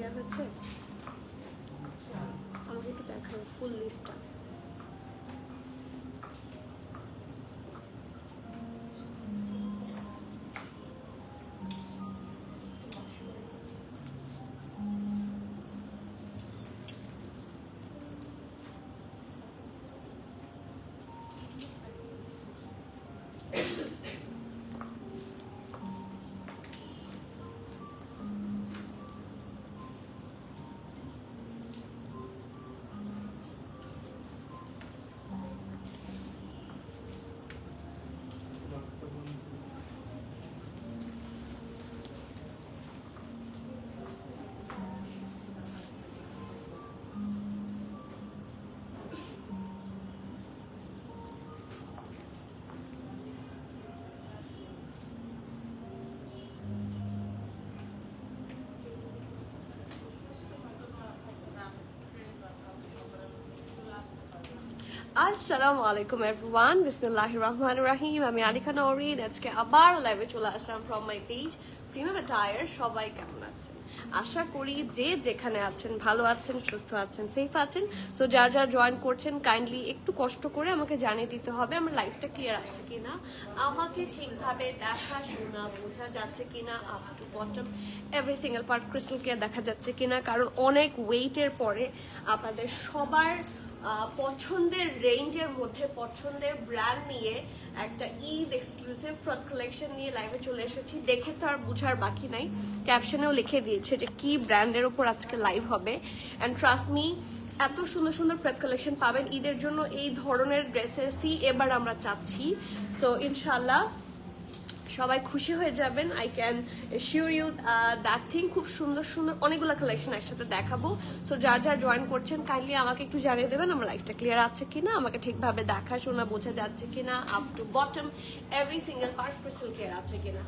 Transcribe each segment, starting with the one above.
Clear হচ্ছে? আমাকে একটু দেখাও ফুল লিস্টটা। আসসালামু আলাইকুম এভরিওয়ান, বিসমিল্লাহির রহমানির রহিম। আমি আলিকা নওরিন। আজকে আবার লাইভে চলে আসলাম from my page premium attire. সবাই কেমন আছেন? আশা করি যে যেখানে আছেন ভালো আছেন, সুস্থ আছেন, সেফ আছেন। সো যার যার জয়েন করছেন কাইন্ডলি একটু কষ্ট করে আমাকে জানিয়ে দিতে হবে আমার লাইফটা ক্লিয়ার আছে কিনা, আমাকে ঠিকভাবে দেখা শোনা বোঝা যাচ্ছে কিনা, up to bottom every single part crystal clear দেখা যাচ্ছে কিনা। কারণ অনেক ওয়েটের পরে আপনাদের সবার পছন্দের রেঞ্জের মধ্যে পছন্দের ব্র্যান্ড নিয়ে একটা ঈদ এক্সক্লুসিভ প্রোডাক্ট কালেকশন নিয়ে লাইভে চলে এসেছি। দেখে তো আর বুঝার বাকি নাই, ক্যাপশনেও লিখে দিয়েছে যে কি ব্র্যান্ডের ওপর আজকে লাইভ হবে। অ্যান্ড ট্রাস্ট মি, এত সুন্দর সুন্দর প্রোডাক্ট কালেকশন পাবেন ঈদের জন্য। এই ধরনের ড্রেসেসই এবার আমরা চাচ্ছি। সো ইনশাল্লাহ সবাই খুশি হয়ে যাবেন। I can assure you that thing. খুব সুন্দর সুন্দর অনেকগুলো কালেকশন একসাথে দেখাবো। সো যার যার জয়েন করছেন কাইন্ডলি আমাকে একটু জানিয়ে দেবেন আমার লাইফটা ক্লিয়ার আছে কিনা, আমাকে ঠিকভাবে দেখা শোনা বোঝা যাচ্ছে কিনা, up to bottom every single part crystal clear আছে কিনা।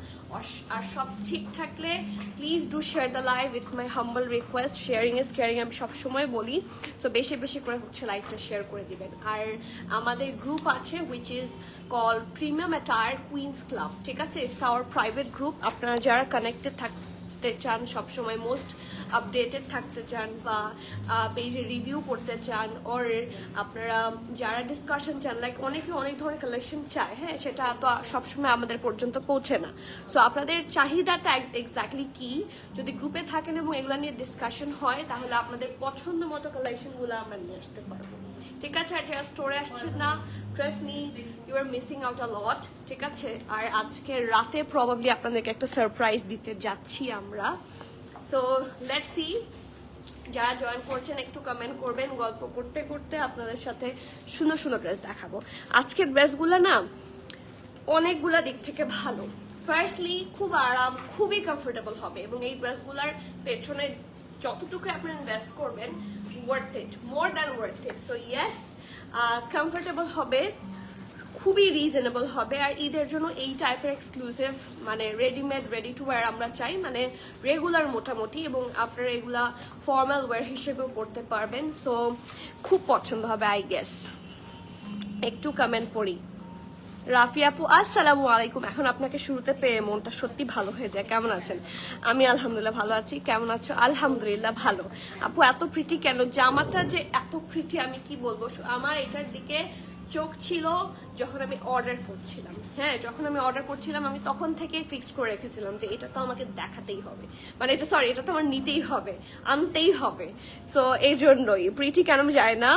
আর সব ঠিক থাকলে please do share the live. It's my humble request. Sharing is caring, আমি সবসময় বলি। সো বেশি বেশি করে হচ্ছে লাইভটা শেয়ার করে দিবেন। আর আমাদের গ্রুপ আছে which is call premium attire queens club, ঠিক আছে? It's our private group. আপনারা যারা কানেক্টেড থাকতে চান, সবসময় মোস্ট আপডেটেড থাকতে চান, বা পেজে রিভিউ করতে চান, ওর আপনারা যারা ডিসকাশন চান, লাইক অনেকে অনেক ধরনের কালেকশন চায়, হ্যাঁ, সেটা তো সবসময় আমাদের পর্যন্ত পৌঁছে না। সো আপনাদের চাহিদাটা এক্স্যাক্টলি কি, যদি গ্রুপে থাকেন এবং এগুলো নিয়ে ডিসকাশন হয়, তাহলে আপনাদের পছন্দ মতো কালেকশনগুলো আমরা নিয়ে আসতে পারবো, ঠিক আছে? আর যারা স্টোরে আসছেন না, trust me, you are missing out a lot, ঠিক আছে? আর আজকে রাতে প্রবাবলি আপনাদেরকে একটা সারপ্রাইজ দিতে যাচ্ছি আমরা। So let's C. যারা জয়েন করছেন একটু কমেন্ট করবেন। গল্প করতে করতে আপনাদের সাথে সুন্দর সুন্দর ড্রেস দেখাবো। আজকের ড্রেসগুলো না অনেকগুলা দিক থেকে ভালো। ফার্স্টলি খুব আরাম, খুবই কমফোর্টেবল হবে, এবং এই ড্রেসগুলার পেছনে যতটুকু আপনি ইনভেস্ট করবেন, worth it, more than worth it. So yes, comfortable হবে, খুবই রিজনেবল হবে। আর ঈদের জন্য এই টাইপের এক্সক্লুসিভ মানে রেডিমেড রেডি টু ওয়্যার আমরা চাই, মানে রেগুলার মোটামুটি, এবং আপনারা এগুলা ফর্মাল ওয়্যার হিসেবেও পড়তে পারবেন। সো খুব পছন্দ হবে আই গেস। একটু কমেন্ট পড়ি। রাফি আপু আসসালামু আলাইকুম। এখন আপনাকে শুরুতে পেয়ে মনটা সত্যি ভালো হয়ে যায়। কেমন আছেন? আমি আলহামদুলিল্লাহ ভালো আছি। কেমন আছো? আলহামদুলিল্লাহ ভালো। আপু এত প্রিটি কেন? জামাটা যে এত প্রিটি আমি কি বলবো। আমার এটার দিকে চোখ ছিল যখন আমি অর্ডার করছিলাম। হ্যাঁ, যখন আমি অর্ডার করছিলাম আমি তখন থেকেই ফিক্সড করে রেখেছিলাম যে এটা তো আমাকে দেখাতেই হবে, মানে এটা সরি এটা তো আমার নিতেই হবে, আনতেই হবে। সো এই জন্যই প্রিটি কেন যায় না,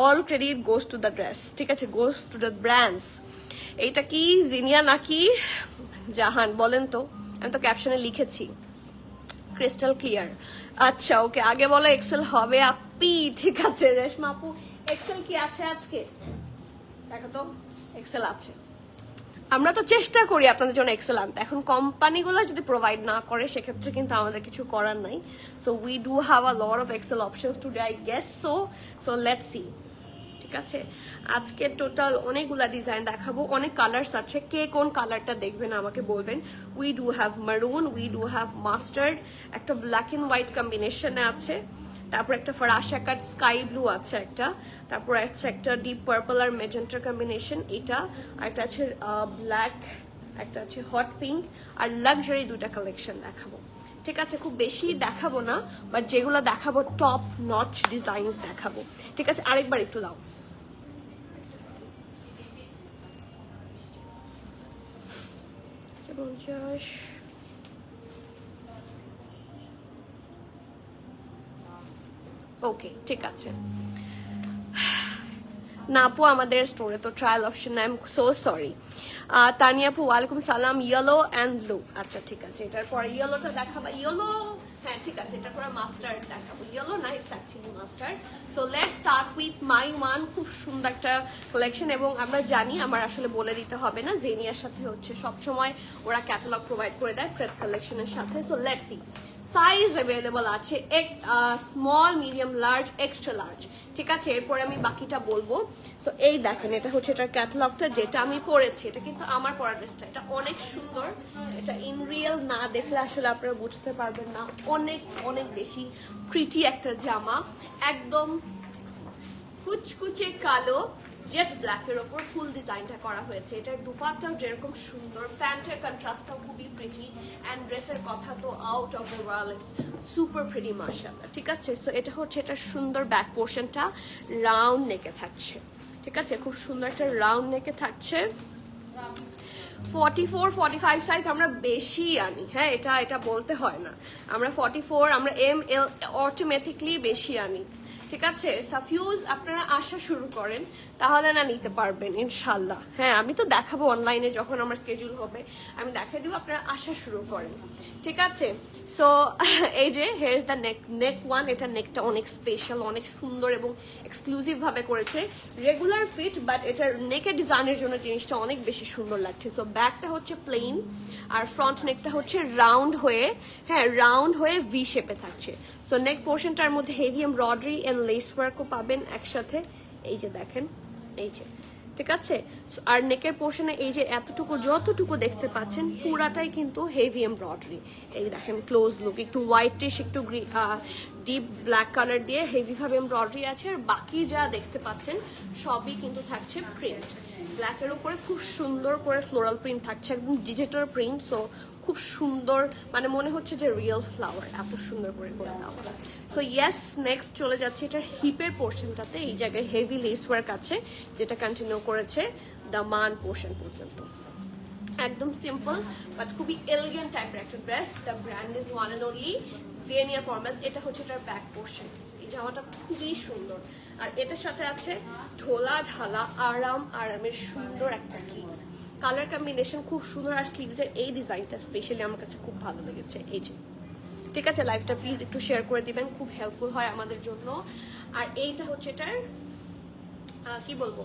all credit goes to the dress, ঠিক আছে, গোজ টু দ্য ব্র্যান্ডস। এইটা কি জিনিয়া নাকি জাহান বলেন তো? আমি তো ক্যাপশনে লিখেছি ক্রিস্টাল ক্লিয়ার। আচ্ছা ওকে, আগে বলো এক্সেল হবে আপি, ঠিক আছে। রেশমা আপু এক্সেল কি আছে আজকে? দেখো তো এক্সেল আছে। আমরা তো চেষ্টা করি আপনাদের জন্য এক্সেল আনতে। এখন কোম্পানিগুলো যদি প্রোভাইড না করে সেক্ষেত্রে কিন্তু আমাদের কিছু করার নাই। So we do have a lot of XL options today I guess. So let's see, ঠিক আছে? আজকে টোটাল অনেকগুলা ডিজাইন দেখাবো, অনেক কালার্স আছে। কে কোন কালারটা দেখবেন আমাকে বলবেন। উই ডু হ্যাভ মারুন, উই ডু হ্যাভ মাস্টার্ড, একটা ব্ল্যাক এন্ড হোয়াইট কম্বিনেশনে আছে, তারপর একটা ফরাসা কাট স্কাই ব্লু আছে একটা, তারপর আছে একটা ডিপ পার্পল আর মেজেন্টা কম্বিনেশন এটা, আর একটা আছে ব্ল্যাক, একটা আছে হট পিঙ্ক, আর লাক্সারি দুটা কালেকশন দেখাবো। ঠিক আছে, খুব বেশি দেখাবো না, বাট যেগুলো দেখাবো টপ নচ ডিজাইনস দেখাবো। ঠিক আছে, আরেকবার একটু দাও। ওকে, ঠিক আছে। না আপু, আমাদের স্টোরে তো ট্রায়াল অপশন নাই, I am so sorry. Tania আপু ওয়ালাইকুম সালাম। ইয়েলো অ্যান্ড ব্লু, আচ্ছা ঠিক আছে, এটার পরে ইয়েলোটা দেখাবো। ইয়েলো, হ্যাঁ ঠিক আছে, এটার পরে মাস্টার্ড দেখাবো। ইয়েলো না, it's actually mustard. So let's start with my one. খুব সুন্দর একটা কালেকশন, এবং আমরা জানি, আমার আসলে বলে দিতে হবে না, জেনিয়ার সাথে হচ্ছে সবসময় ওরা ক্যাটালগ প্রোভাইড করে দেয় প্রেস কালেকশনের সাথে। So let's see, size available আছে small, medium, large, extra large. ঠিক আছে, এরপরে আমি বাকিটা বলবো। সো এই দেখেন, এটা হচ্ছে এটার ক্যাটালগটা, যেটা আমি পরেছি। এটা কিন্তু আমার পরা ড্রেসটা, এটা অনেক সুন্দর। এটা ইন রিয়েল না দেখলে আসলে আপনারা বুঝতে পারবেন না, অনেক অনেক বেশি প্রিটি একটা জামা, একদম কুচকুচে কালো জেট ব্ল্যাকের ওপর ফুল ডিজাইনটা করা হয়েছে। এটার দুপাট্টাও যেরকম সুন্দর, প্যান্টের কন্ট্রাস্টটাও খুবই প্রিটি, অ্যান্ড ড্রেসের কথা তো out of the world, it's super pretty মাশাআল্লাহ। ঠিক আছে, সো এটা হচ্ছে এটার সুন্দর ব্যাক পোর্শনটা রাউন্ড নেকে থাকছে। ঠিক আছে, খুব সুন্দর একটা রাউন্ড নেকে থাকছে। 44-45 সাইজ আমরা বেশি আনি, হ্যাঁ এটা বলতে হয় না, আমরা 44, আমরা ML অটোমেটিকলি বেশি আনি। ঠিক আছে, সাফিউজ আপনারা আসা শুরু করেন, তাহলে না নিতে পারবেন ইনশাল্লাহ। হ্যাঁ, আমি তো দেখাবো অনলাইনে, যখন আমার স্কেডিউল হবে আমি দেখাই দিব, আপনারা আসা শুরু করেন। ঠিক আছে, সো এই যে hair is the neck one. এটা নেকটা অনেক স্পেশাল, অনেক সুন্দর এবং এক্সক্লুসিভ ভাবে করেছে। রেগুলার ফিট, বাট এটার নেকের ডিজাইনের জন্য জিনিসটা অনেক বেশি সুন্দর লাগছে। সো ব্যাকটা হচ্ছে প্লেন, আর ফ্রন্ট নেকটা হচ্ছে রাউন্ড হয়ে, হ্যাঁ রাউন্ড হয়ে ভি শেপে থাকছে। সো নেক পোর্শনটার মধ্যে হেভি এমব্রয়ডারি এন্ড লেস ওয়ার্কও পাবেন একসাথে, এই যে দেখেন, এই যে। ঠিক আছে, আর নেকের পোর্শনে এই যে এতটুকু যতটুকু দেখতে পাচ্ছেন পুরাটাই কিন্তু হেভি এমব্রয়ডারি। এই দেখেন ক্লোজ লুক, একটু হোয়াইটিশ, একটু ডিপ ব্ল্যাক কালার দিয়ে হেভি ভাবে এমব্রয়ডারি আছে, আর বাকি যা দেখতে পাচ্ছেন সবই কিন্তু থাকছে প্রিন্ট। ব্ল্যাকের উপরে খুব সুন্দর করে ফ্লোরাল প্রিন্ট থাকছে, একদম ডিজিটাল প্রিন্ট। সো খুব সুন্দর, মানে মনে হচ্ছে যে রিয়েল ফ্লাওয়ার, এত সুন্দর করে দেওয়া। সো ইয়েস, নেক্সট চলে যাচ্ছে এটার হিপের পোর্শনটাতে। এই জায়গায় হেভি লেস ওয়ার্ক আছে, যেটা কন্টিনিউ করেছে দামান পোর্শন পর্যন্ত। একদম সিম্পল বাট খুবই এলিগেন্ট টাইপের একটা dress. The brand is one and only জেনিয়া formals. এটা হচ্ছে এটার ব্যাক পোর্শন। এই জামাটা খুবই সুন্দর, আর এটার সাথে আছে ঢোলা ঢালা আরামের সুন্দর একটা স্লিভস। কালার কম্বিনেশন খুব সুন্দর, আর স্লিভসের এই ডিজাইনটা স্পেশালি আমার কাছে খুব ভালো লেগেছে। এই যে, ঠিক আছে, লাইভটা প্লিজ একটু শেয়ার করে দিবেন, খুব হেল্পফুল হয় আমাদের জন্য। আর এইটা হচ্ছে এটার কি বলবো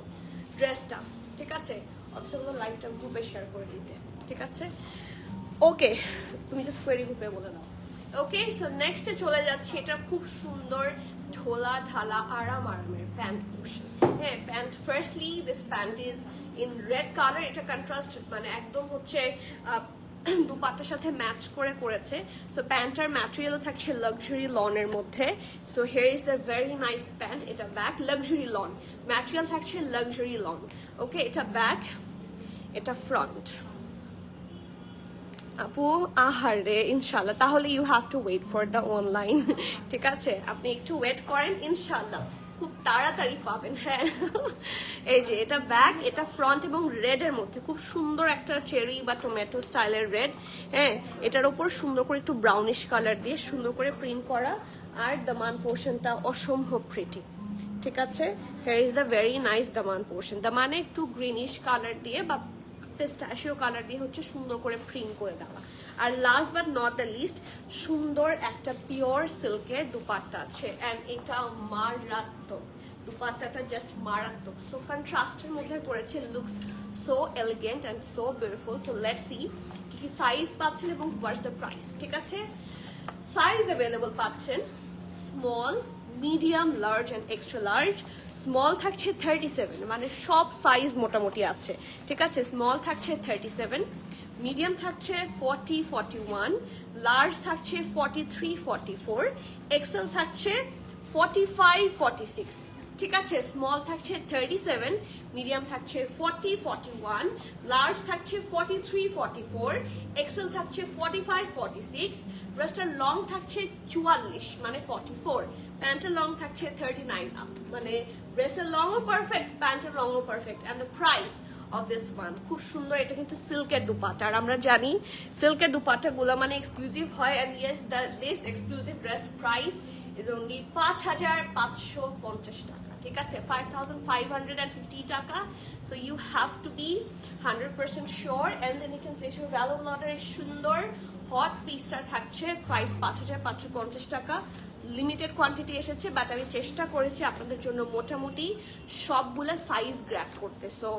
ড্রেসটা। ঠিক আছে, অবশ্যই লাইভটা গ্রুপে শেয়ার করে দিতে। ঠিক আছে, ওকে, তুমি জাস্ট কোয়েরি গ্রুপে বলে দাও। ওকে, সো নেক্সটে চলে যাচ্ছে, এটা খুব সুন্দর ঢোলা ঢালা আরামের প্যান্ট পোর্শন। হ্যাঁ, pant, firstly this pant is in red colour. এটা কন্ট্রাস্ট, মানে একদম হচ্ছে দুপাট্টার সাথে ম্যাচ করে করেছে। সো প্যান্টার ম্যাটেরিয়ালও থাকছে লাক্সারি লনের মধ্যে। So here is the very nice pant. এটা ব্যাক লাক্সারি লন, ম্যাটেরিয়াল থাকছে লাক্সারি লন। ওকে, এটা ব্যাক, এটা ফ্রন্ট। আপু আহারে, ইনশাল্লাহ, তাহলে you have to wait for the online. ঠিক আছে, আপনি একটু ওয়েট করেন, ইনশাল্লাহ খুব তাড়াতাড়ি পাবেন। হ্যাঁ, এই যে এটা ব্যাক, এটা ফ্রন্ট, এবং রেড এর মধ্যে খুব সুন্দর একটা চেরি বা টমেটো স্টাইলের রেড। হ্যাঁ, এটার উপর সুন্দর করে একটু ব্রাউনিশ কালার দিয়ে সুন্দর করে প্রিন্ট করা, আর দামান পোর্শনটা অসম্ভব প্রিটি। ঠিক আছে, here is the very nice Daman portion. দামানে একটু গ্রিনিশ কালার দিয়ে বা পিস্তাশিও কালার দিয়ে হচ্ছে সুন্দর করে প্রিন্ট করে দেওয়া। আর last but not the least, সুন্দর একটা পিওর সিল্কের দুপাট্টা আছে, অ্যান্ড এটা মারাত্মক। দুপাট্টাটা জাস্ট মারাত্মক। সো কন্ট্রাস্টের মধ্যে করেছে, looks so elegant and so beautiful. So let's C কি কি সাইজ পাচ্ছেন এবং হোয়াটস দ্য প্রাইস। ঠিক আছে, সাইজ অ্যাভেলেবল পাচ্ছেন small, medium, large and extra large. Small থাকছে 37, মানে সব সাইজ মোটামুটি আছে। ঠিক আছে, স্মল থাকছে 37, মিডিয়াম থাকছে 40-41, লার্জ থাকছে 43-44, এক্সেল থাকছে 45-46। ঠিক আছে। স্মল থাকছে 37, মিডিয়াম থাকছে 40, 41, লার্জ থাকছে 43, 44, এক্সেল থাকছে 45, 46, ড্রেসটার লং থাকছে 44 মানে 44, প্যান্টের লং থাকছে 39 আপ, মানে ড্রেসের লংও পারফেক্ট, প্যান্টের লংও perfect. And the price of this one খুব সুন্দর। এটা কিন্তু সিল্কের দুপাট্টা, আর আমরা জানি সিল্কের দুপাট্টাগুলো মানে এক্সক্লুসিভ হয়। And yes, this exclusive dress price is only 5,550 taka, ঠিক আছে, 5,550 টাকা। So you have to be 100% sure, and then you can place your valuable order. এই সুন্দর হট পিসটা থাকছে, প্রাইস 5,550 টাকা। লিমিটেড কোয়ান্টিটি এসেছে, বাট আমি চেষ্টা করেছি আপনাদের জন্য মোটামুটি সবগুলো সাইজ গ্র্যাব করতে। সো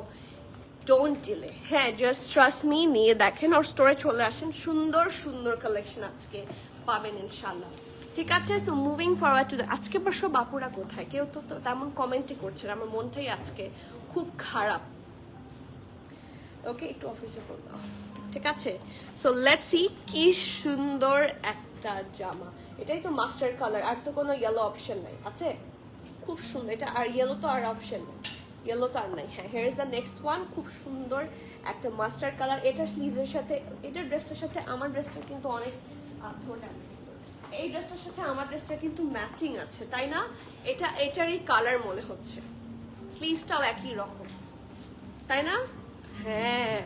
ডোন্ট ডিলে, হ্যাঁ, জাস্ট ট্রাস্ট মি, নিয়ে দেখেন আর স্টোরে চলে আসেন। সুন্দর সুন্দর কালেকশন আজকে পাবেন ইনশাল্লাহ, ঠিক আছে। সো মুভিং ফরওয়ার্ড টু আজকে বর্ষ বাপুরা কোথায়, কেউ তো তেমন কমেন্টই করছে না, আমার মনটাই আজকে খুব খারাপ। ওকে, একটু অফিসে ফোন দাও, ঠিক আছে। সো লেটস সি, কি সুন্দর একটা জামা, এটাই তো মাস্টার কালার, আর তো কোনো ইয়েলো অপশন নাই, আছে খুব সুন্দর এটা। আর ইয়েলো তো আর অপশন নেই, ইয়েলো তো আর নাই। হ্যাঁ, here is the next one, খুব সুন্দর একটা মাস্টার কালার। এটার স্লিভসের সাথে, এটার ড্রেসটার সাথে আমার ড্রেসটা কিন্তু অনেক এই ড্রেসটার সাথে আমার ড্রেসটা কিন্তু ম্যাচিং আছে, তাই না? এটারই কালার মনে হচ্ছে, স্লিভসটাও একই রকম, তাই না? হ্যাঁ,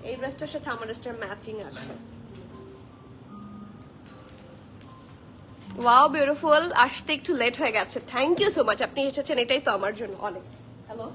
এই ড্রেসটার সাথে আমার ড্রেসটার ম্যাচিং আছে। Wow, beautiful. আসতে একটু লেট হয়ে গেছে, থ্যাংক ইউ সো মাচ, আপনি এসেছেন, এটাই তো আমার জন্য অনেক। হ্যালো,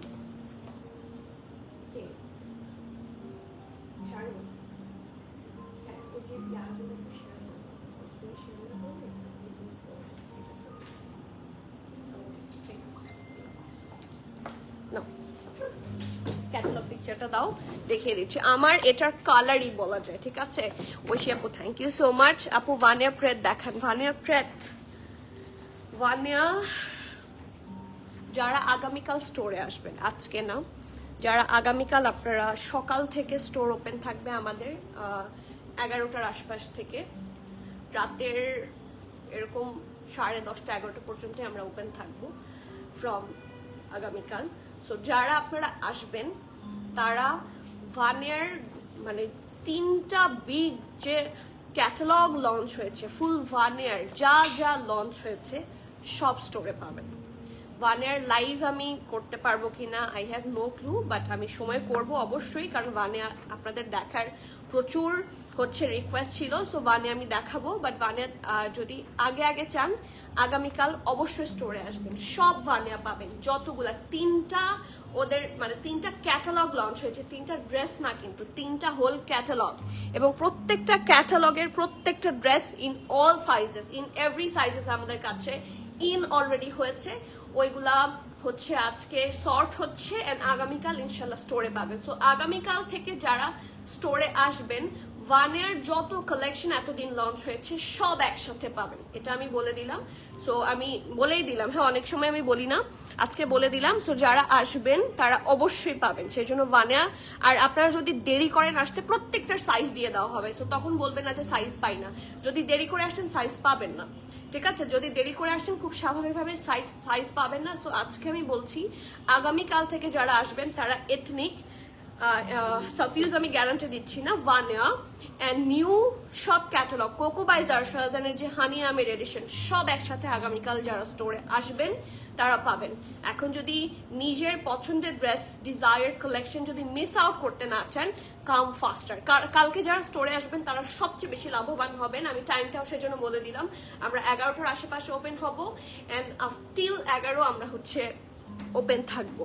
ক্যাটালগ পিকচারটা দাও, দেখিয়ে দিচ্ছি। আমার এটার কালারই বলা যায়, ঠিক আছে। ঐশী আপু, থ্যাংক ইউ সো মাচ। আপু ভানিয়া প্রেত দেখান, ভানিয়া প্রেত, ভানিয়া। যারা আগামীকাল স্টোরে আসবেন, আজকে না, যারা আগামীকাল, আপনারা সকাল থেকে স্টোর ওপেন থাকবে আমাদের 11টার আশপাশ থেকে রাতের এরকম 10:30, 11টা পর্যন্ত আমরা ওপেন থাকবো ফ্রম আগামীকাল। সো যারা আপনারা আসবেন তারা ভানিয়ার মানে 3টা বিগ যে ক্যাটালগ লঞ্চ হয়েছে, ফুল ভানিয়ার যা যা লঞ্চ হয়েছে সব স্টোরে পাবেন। ভানিয়ার লাইভ আমি করতে পারবো কিনা I have no clue, but আমি সময় করব অবশ্যই, কারণ ভানিয়া আপনাদের দেখার প্রচুর হচ্ছে রিকোয়েস্ট ছিল। সো ভানিয়া আমি দেখাবো, বাট ভানিয়া যদি আগে আগে চান আগামীকাল অবশ্যই স্টোরে আসবেন, সব ভানিয়া পাবেন যতগুলা। 3টা ওদের মানে 3টা ক্যাটালগ লঞ্চ হয়েছে, 3টা ড্রেস না কিন্তু 3টা হোল ক্যাটালগ, এবং প্রত্যেকটা ক্যাটালগের প্রত্যেকটা dress in all sizes, in every sizes আমাদের কাছে ইন অলরেডি হয়েছে। ওইগুলা হচ্ছে আজকে সর্ট হচ্ছে, এন্ড আগামীকাল ইনশাল্লাহ স্টোরে পাবেন। সো আগামীকাল থেকে যারা স্টোরে আসবেন, ভানিয়ার যত কালেকশন এতদিন লঞ্চ হয়েছে সব একসাথে পাবেন, এটা আমি বলে দিলাম। সো আমি বলেই দিলাম, হ্যাঁ, অনেক সময় আমি বলি না, আজকে বলে দিলাম। সো যারা আসবেন তারা অবশ্যই পাবেন, সেই জন্য ভানিয়া। আর আপনারা যদি দেরি করেন আসতে, প্রত্যেকটার সাইজ দিয়ে দেওয়া হবে, সো তখন বলবেন না যে সাইজ পাই না। যদি দেরি করে আসেন সাইজ পাবেন না, ঠিক আছে। যদি দেরি করে আসেন খুব স্বাভাবিকভাবে সাইজ পাবেন না। সো আজকে আমি বলছি আগামীকাল থেকে যারা আসবেন তারা এথনিক, সাফিউজ আমি গ্যারান্টি দিচ্ছি না, ভানিয়া অ্যান্ড নিউ সব ক্যাটালগ, কোকো বাই জারশাজানের যে হানি আমের এডিশন, সব একসাথে আগামীকাল যারা স্টোরে আসবেন তারা পাবেন। এখন যদি নিজের পছন্দের ড্রেস, ডিজায়ার কালেকশন যদি মিস আউট করতে না চান, কাম ফাস্টার। কালকে যারা স্টোরে আসবেন তারা সবচেয়ে বেশি লাভবান হবেন। আমি টাইমটাও সেজন্য বলে দিলাম, আমরা 11টার আশেপাশে ওপেন হব, অ্যান্ড টিল 11 আমরা হচ্ছে ওপেন থাকবো।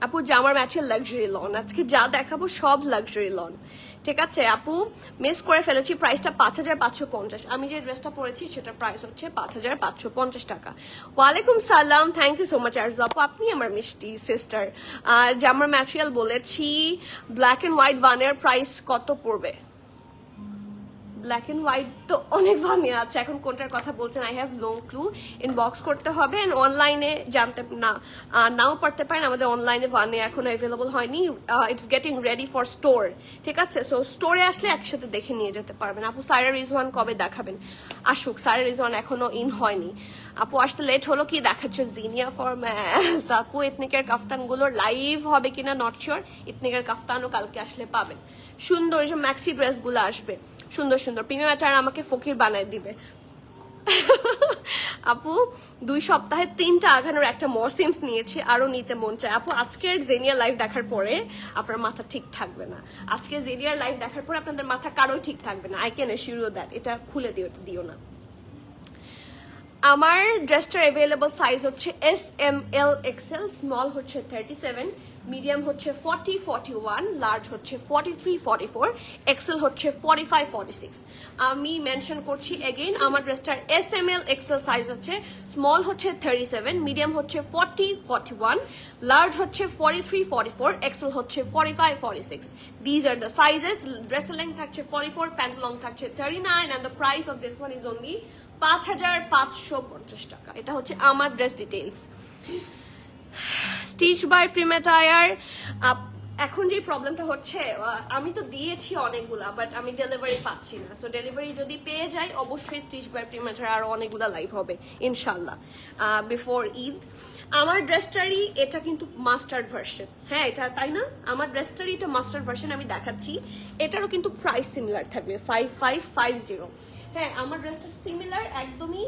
আপু জামার ম্যাচের লাক্সারি লন, আজকে যা দেখাবো সব লাক্সারি লন, ঠিক আছে। আপু মিস করে ফেলেছি, প্রাইসটা 5,550। আমি যে ড্রেসটা পরেছি সেটার প্রাইস হচ্ছে 5,550 টাকা। ওয়ালাইকুম সালাম, thank you so much Arzu আপু, আপনি আমার মিষ্টি সিস্টার। জামার ম্যাটেরিয়াল বলেছি ব্ল্যাক অ্যান্ড হোয়াইট, ভানিয়ার প্রাইস কত পড়বে? ব্ল্যাক এন্ড হোয়াইট তো অনেক ভাঙে আছে, এখন কোনটার কথা বলছেন I have no clue. Inbox করতে হবে, অনলাইনে জানতে নাও পারতে পারেন, আমাদের অনলাইনে ভানে এখনো অ্যাভেলেবল হয়নি, it's getting ready for store, ঠিক আছে? সো স্টোরে আসলে একসাথে দেখে নিয়ে যেতে পারবেন। আপু সাইরা রিজওয়ান কবে দেখাবেন? আসুক, সাইরা রিজওয়ান এখনো ইন হয়নি। আপু আসতে লেট হলো, কি দেখাচ্ছ? জিনিয়া ফরম্যাস। আপু ইথনিকের কাফতানগুলো লাইভ হবে কিনা নট শিওর, ইথনিকের কাফতানও কালকে আসলে পাবেন। সুন্দর যে ম্যাক্সি ড্রেসগুলো আসবে, সুন্দর সুন্দর। প্রিমিয়াম অ্যাটায়ার আমাকে ফকির বানায় দিবে। আপু 2 সপ্তাহে 3টা আঘানোর একটা মরসিমস নিয়েছি, আরো নিতে মন চায়। আপু আজকের জেনিয়ার লাইভ দেখার পরে আপনার মাথা ঠিক থাকবে না, আজকে জেনিয়ার লাইভ দেখার পরে আপনাদের মাথা কারোই ঠিক থাকবে না, আই ক্যান অ্যাসিওর দ্যাট। এটা খুলে দিও না। আমার ড্রেসটার অ্যাভেলেবল সাইজ হচ্ছে S, M, L, Excel, small হচ্ছে 37, মিডিয়াম হচ্ছে 40, 41, লার্জ হচ্ছে 43, 44, এক্সেল হচ্ছে 45, 46। আমি মেনশন করছি এগেইন, আমার ড্রেসটার S, M, L, XL size হচ্ছে, স্মল হচ্ছে 37, মিডিয়াম হচ্ছে 40, 41, লার্জ হচ্ছে 43, 44, এক্সেল হচ্ছে 45, 46। These are the sizes. ড্রেসের লেন্থ থাকছে 44, প্যান্ট লং থাকছে 39, and the price of this one is only 5,550 টাকা। এটা হচ্ছে আমার ড্রেস ডিটেইলস। স্টিচ বাই প্রিমেটায়ার। এখন যে প্রবলেমটা হচ্ছে, আমি তো দিয়েছি অনেকগুলা, বাট আমি ডেলিভারি পাচ্ছি না। সো ডেলিভারি যদি পেয়ে যাই, অবশ্যই স্টিচ বাই প্রিমেটায়ার আরো অনেকগুলা লাইভ হবে ইনশাল্লাহ বিফোর ঈদ। আমার ড্রেসটারই এটা কিন্তু মাস্টার্ড ভার্সন, হ্যাঁ এটা তাই না? আমার ড্রেসটারই এটা মাস্টার্ড ভার্সন, আমি দেখাচ্ছি। এটারও কিন্তু প্রাইস সিমিলার থাকবে 5550। হ্যাঁ আমার ড্রেসটা সিমিলার একদমই,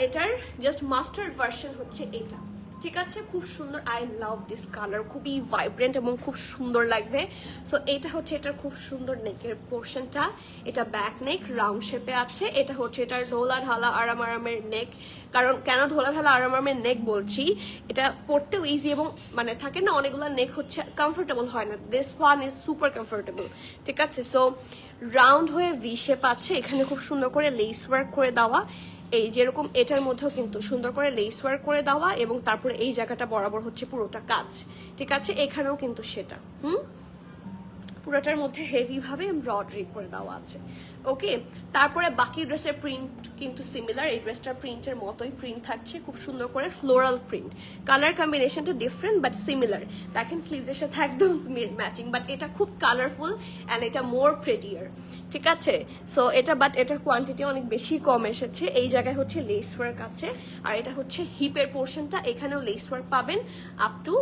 এটার জাস্ট মাস্টার্ড ভার্সন হচ্ছে এটা, ঠিক আছে? খুব সুন্দর, আই লাভ দিস কালার, খুবই ভাইব্রেন্ট এবং খুব সুন্দর লাগবে। সো এটা হচ্ছে এটার খুব সুন্দর নেকের পোর্শনটা, এটা ব্যাক নেক রাউন্ড শেপে আছে। এটা হচ্ছে এটার ঢোলা ঢালা আরাম আরামের নেক। কারণ কেন ঢোলা ঢালা আরাম আরামের নেক বলছি, এটা পরতেও ইজি এবং মানে থাকে না অনেকগুলো নেক হচ্ছে কমফোর্টেবল হয় না, this one is super comfortable, ঠিক আছে? সো রাউন্ড হয়ে ভি শেপ আছে, এখানে খুব সুন্দর করে লেস ওয়ার্ক করে দেওয়া, এই যেরকম এটার মধ্যেও কিন্তু সুন্দর করে লেস ওয়ার্ক করে দেওয়া, এবং তারপরে এই জায়গাটা বরাবর হচ্ছে পুরোটা কাজ, ঠিক আছে? এখানেও কিন্তু সেটা পুরোটার মধ্যে হেভি ভাবে এমব্রয়ডারি করে দেওয়া আছে। ওকে, তারপরে বাকি ড্রেসের প্রিন্ট কিন্তু সিমিলার, এই ড্রেসটার প্রিন্টের মতোই প্রিন্ট থাকছে, খুব সুন্দর করে ফ্লোরাল প্রিন্ট, কালার কম্বিনেশনটা ডিফারেন্ট বাট সিমিলার। দেখেন স্লিভসের সাথে একদম ম্যাচিং, বাট এটা খুব কালারফুল অ্যান্ড এটা মোর প্রেটিয়ার, ঠিক আছে? সো এটা বাট এটার কোয়ান্টিটি অনেক বেশি কম এসেছে। এই জায়গায় হচ্ছে লেস ওয়ার্ক আছে, আর এটা হচ্ছে হিপের পোর্শনটা, এখানেও লেস ওয়ার্ক পাবেন আপ টু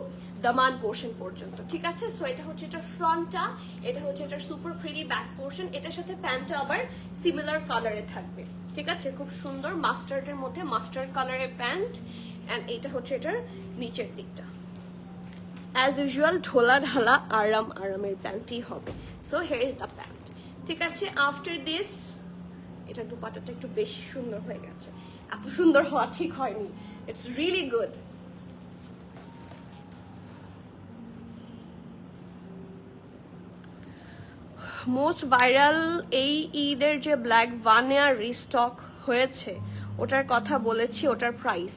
দামান পোর্শন পর্যন্ত, ঠিক আছে? সো এটা হচ্ছে এটার ফ্রন্টটা, এটা হচ্ছে এটার সুপার প্রিটি ব্যাক পোর্শন, এটার সাথে প্যান্টটা আবার সিমিলার কালারে থাকবে, ঠিক আছে? খুব সুন্দর মাস্টার্ডের মধ্যে মাস্টার্ড কালারের প্যান্ট, অ্যান্ড এটা হচ্ছে এটার নিচের দিকটা। অ্যাজ ইউজুয়াল ঢোলা ঢালা আরামের প্যান্টই হবে। So here is the pant, ঠিক আছে? আফটার দিস এটা দুপাটাটা একটু বেশি সুন্দর হয়ে গেছে, এত সুন্দর হওয়া ঠিক হয়নি, it's really good. Most viral এই ঈদের যে ব্ল্যাক ভানিয়া রিস্টক হয়েছে ওটার কথা বলেছি, ওটার প্রাইস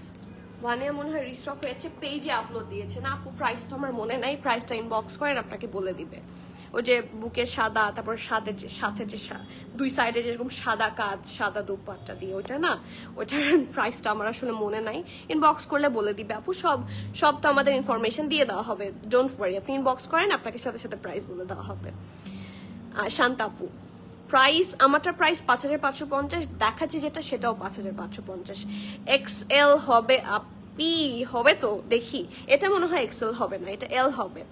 ভানিয়া মনে হয় রিস্টক হয়েছে, পেজে আপলোড দিয়েছে না আপু? প্রাইস তো আমার মনে নাই, প্রাইসটা ইনবক্স করেন, আপনাকে বলে দিবে। ওই যে বুকে সাদা, তারপর সাথে যে দুই সাইডে যেরকম সাদা কাজ, সাদা দুপাট্টা দিয়ে, ওইটা না, ওইটার প্রাইসটা আমার আসলে মনে নাই, ইনবক্স করলে বলে দিবে আপু। সব তো আমাদের ইনফরমেশন দিয়ে দেওয়া হবে, ডোন্ট ওয়ারি, আপনি ইনবক্স করেন, আপনাকে সাথে সাথে প্রাইস বলে দেওয়া হবে। শান্তাপু প্রাইস, আমারটা প্রাইস 5,550, দেখাচ্ছি যেটা সেটাও 5,550। এক্সএল হবে আপি? হবে তো, দেখি। এটা মনে হয় এক্সএল হবে না, এটা এল হবে।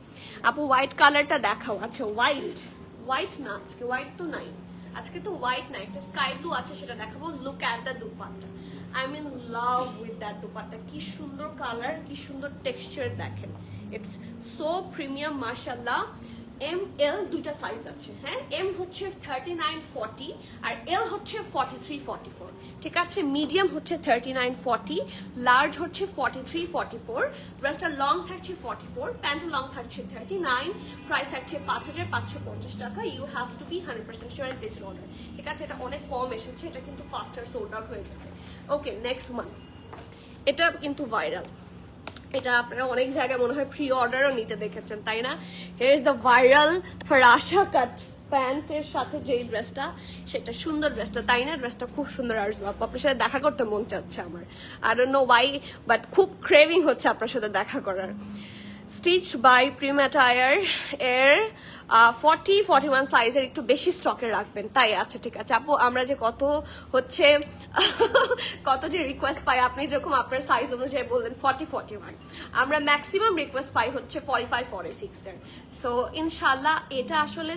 আপু হোয়াইট কালারটা দেখাও। আচ্ছা হোয়াইট না, আজকে হোয়াইট তো নাই, আজকে তো হোয়াইট না, একটা স্কাই ব্লু আছে, সেটা দেখাবো। Look at the dupatta, I mean love with that dupatta, কি সুন্দর কালার, কি সুন্দর টেক্সচার, দেখেন ইটস সো প্রিমিয়াম মাশাআল্লাহ। এম এল দুইটা সাইজ আছে, হ্যাঁ? এম হচ্ছে 39, 40 আর এল হচ্ছে 43, 44, ঠিক আছে? মিডিয়াম হচ্ছে 39, 40, লার্জ হচ্ছে 43, 44, ড্রেসটা লং থাকছে 44, প্যান্টের লং থাকছে 39, প্রাইস থাকছে 5,550 টাকা। You have to be 100% sure in this order, ঠিক আছে? এটা অনেক কম এসেছে, এটা কিন্তু ফাস্টার সোল্ড আউট হয়ে যাবে। ওকে, নেক্সট ওয়ান, এটা কিন্তু ভাইরাল, এটা আপনারা অনেক জায়গায় মনে হয় প্রি অর্ডারও নিতে দেখেছেন, তাই না? হিয়ার ইজ দ্য ভাইরাল ফরাসা কাট প্যান্টের সাথে যেই ড্রেসটা, সেটা সুন্দর ড্রেসটা, তাই না? ড্রেসটা খুব সুন্দর। আর আপনার সাথে দেখা করতে মন চাচ্ছে আমার, I don't know Y, but খুব ক্রেভিং হচ্ছে আপনার সাথে দেখা করার। স্টিচ বাই প্রিমা টায়ার এর 40-41 সাইজের একটু বেশি স্টকে রাখবেন, তাই? আচ্ছা ঠিক আছে আপু, আমরা যে কত হচ্ছে কত যে রিকোয়েস্ট পাই, আপনি যেরকম আপনার সাইজ অনুযায়ী বললেন 40-41, আমরা ম্যাক্সিমাম রিকোয়েস্ট পাই হচ্ছে 45-46 এর। সো ইনশাল্লাহ এটা আসলে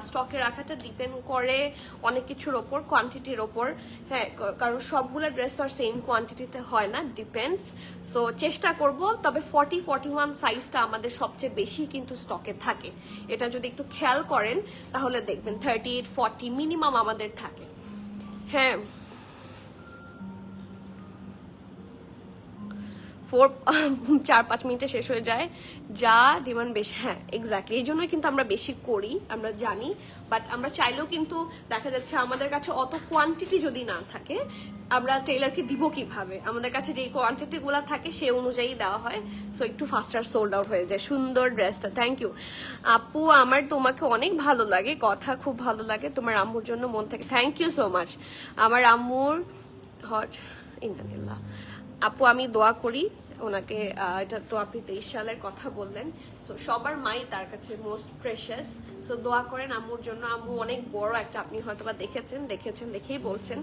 স্টকে রাখাটা ডিপেন্ড করে অনেক কিছুর ওপর, কোয়ান্টিটির ওপর। হ্যাঁ, কারণ সবগুলো ড্রেস তো আর সেম কোয়ান্টিটিতে হয় না, ডিপেন্ডস। সো চেষ্টা করব, তবে 40-41 সাইজটা আমাদের সবচেয়ে বেশি কিন্তু স্টকে থাকে। এটা যদি একটু খেয়াল করেন তাহলে দেখবেন 38-40 মিনিমাম আমাদের থাকে। হ্যাঁ, 4-5 মিনিটে শেষ হয়ে যায়, যা ডিমান্ড বেশি। হ্যাঁ এক্স্যাক্টলি, এই জন্যই কিন্তু আমরা বেশি করি, আমরা জানি। বাট আমরা চাইলেও কিন্তু দেখা যাচ্ছে আমাদের কাছে অত কোয়ান্টিটি যদি না থাকে, আমরা টেইলারকে দিব কিভাবে? আমাদের কাছে যে কোয়ান্টিটি গুলা থাকে সে অনুযায়ী দেওয়া হয়। সো একটু ফাস্টার সোল্ড আউট হয়ে যায়। সুন্দর ড্রেসটা, থ্যাংক ইউ আপু। আমার তোমাকে অনেক ভালো লাগে, কথা খুব ভালো লাগে, তোমার আম্মুর জন্য মন থেকে থ্যাংক ইউ সো মাচ। আমার আম্মুর হট ইনশাআল্লাহ আপু, আমি দোয়া করি ওনাকে। এটা তো আপনি 23 সালের কথা বললেন, সো সবার মাই তার কাছে মোস্ট প্রেশাস। সো দোয়া করেন আম্মুর জন্য। আম্মু অনেক বড় একটা, আপনি হয়তো বা দেখেই বলছেন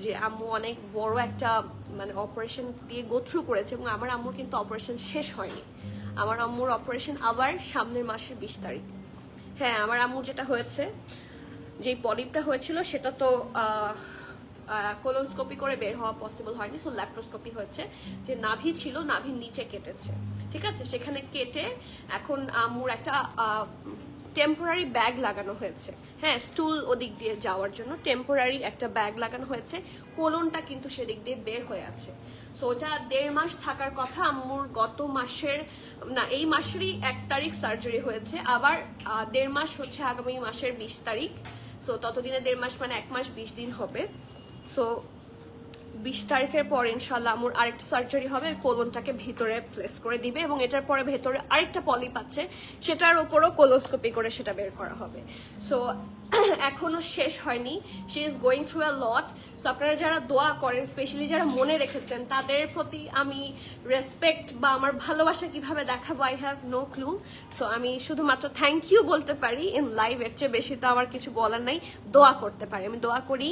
যে আম্মু অনেক বড় একটা মানে অপারেশন দিয়ে গো থ্রু করেছে, এবং আমার আম্মুর কিন্তু অপারেশন শেষ হয়নি। আমার আম্মুর অপারেশন আবার সামনের মাসের 20 তারিখ। হ্যাঁ, আমার আম্মুর যেটা হয়েছে, যেই পলিপটা হয়েছিল সেটা তো কোলোনস্কোপি করে বের হওয়া পসিবল হয়নি, সো ল্যাপ্রোস্কোপি হয়েছে। যে নাভি ছিল, নাভির নিচে কেটেছে, ঠিক আছে? সেখানে কেটে এখন আম্মুর একটা টেম্পোরারি ব্যাগ লাগানো হয়েছে। হ্যাঁ, স্টুল ওদিক দিয়ে যাওয়ার জন্য টেম্পোরারি একটা ব্যাগ লাগানো হয়েছে। কোলনটা কিন্তু সেদিক দিয়ে বের হয়ে আছে। সো ওটা 1.5 মাস থাকার কথা। আম্মুর গত মাসের না, এই মাসেরই 1 তারিখ সার্জারি হয়েছে। আবার 1.5 মাস হচ্ছে আগামী মাসের 20 তারিখ। সো ততদিনে 1.5 মাস মানে 1 মাস 20 দিন হবে। সো 20 তারিখের পর ইনশাল্লাহ আমার আরেকটা সার্জারি হবে, কোলনটাকে ভিতরে প্লেস করে দিবে, এবং এটার পরে ভেতরে আরেকটা পলিপ আছে, সেটার উপরও কোলোস্কোপি করে সেটা বের করা হবে। সো এখনো শেষ হয়নি, she is going through a lot. So আপনারা যারা দোয়া করেন, স্পেশালি যারা মনে রেখেছেন, তাদের প্রতি আমি রেসপেক্ট বা আমার ভালোবাসা কিভাবে দেখাবো, I have no clue. So আমি শুধুমাত্র থ্যাংক ইউ বলতে পারি ইন লাইভ, এর চেয়ে বেশি তো আমার কিছু বলার নাই। দোয়া করতে পারি, আমি দোয়া করি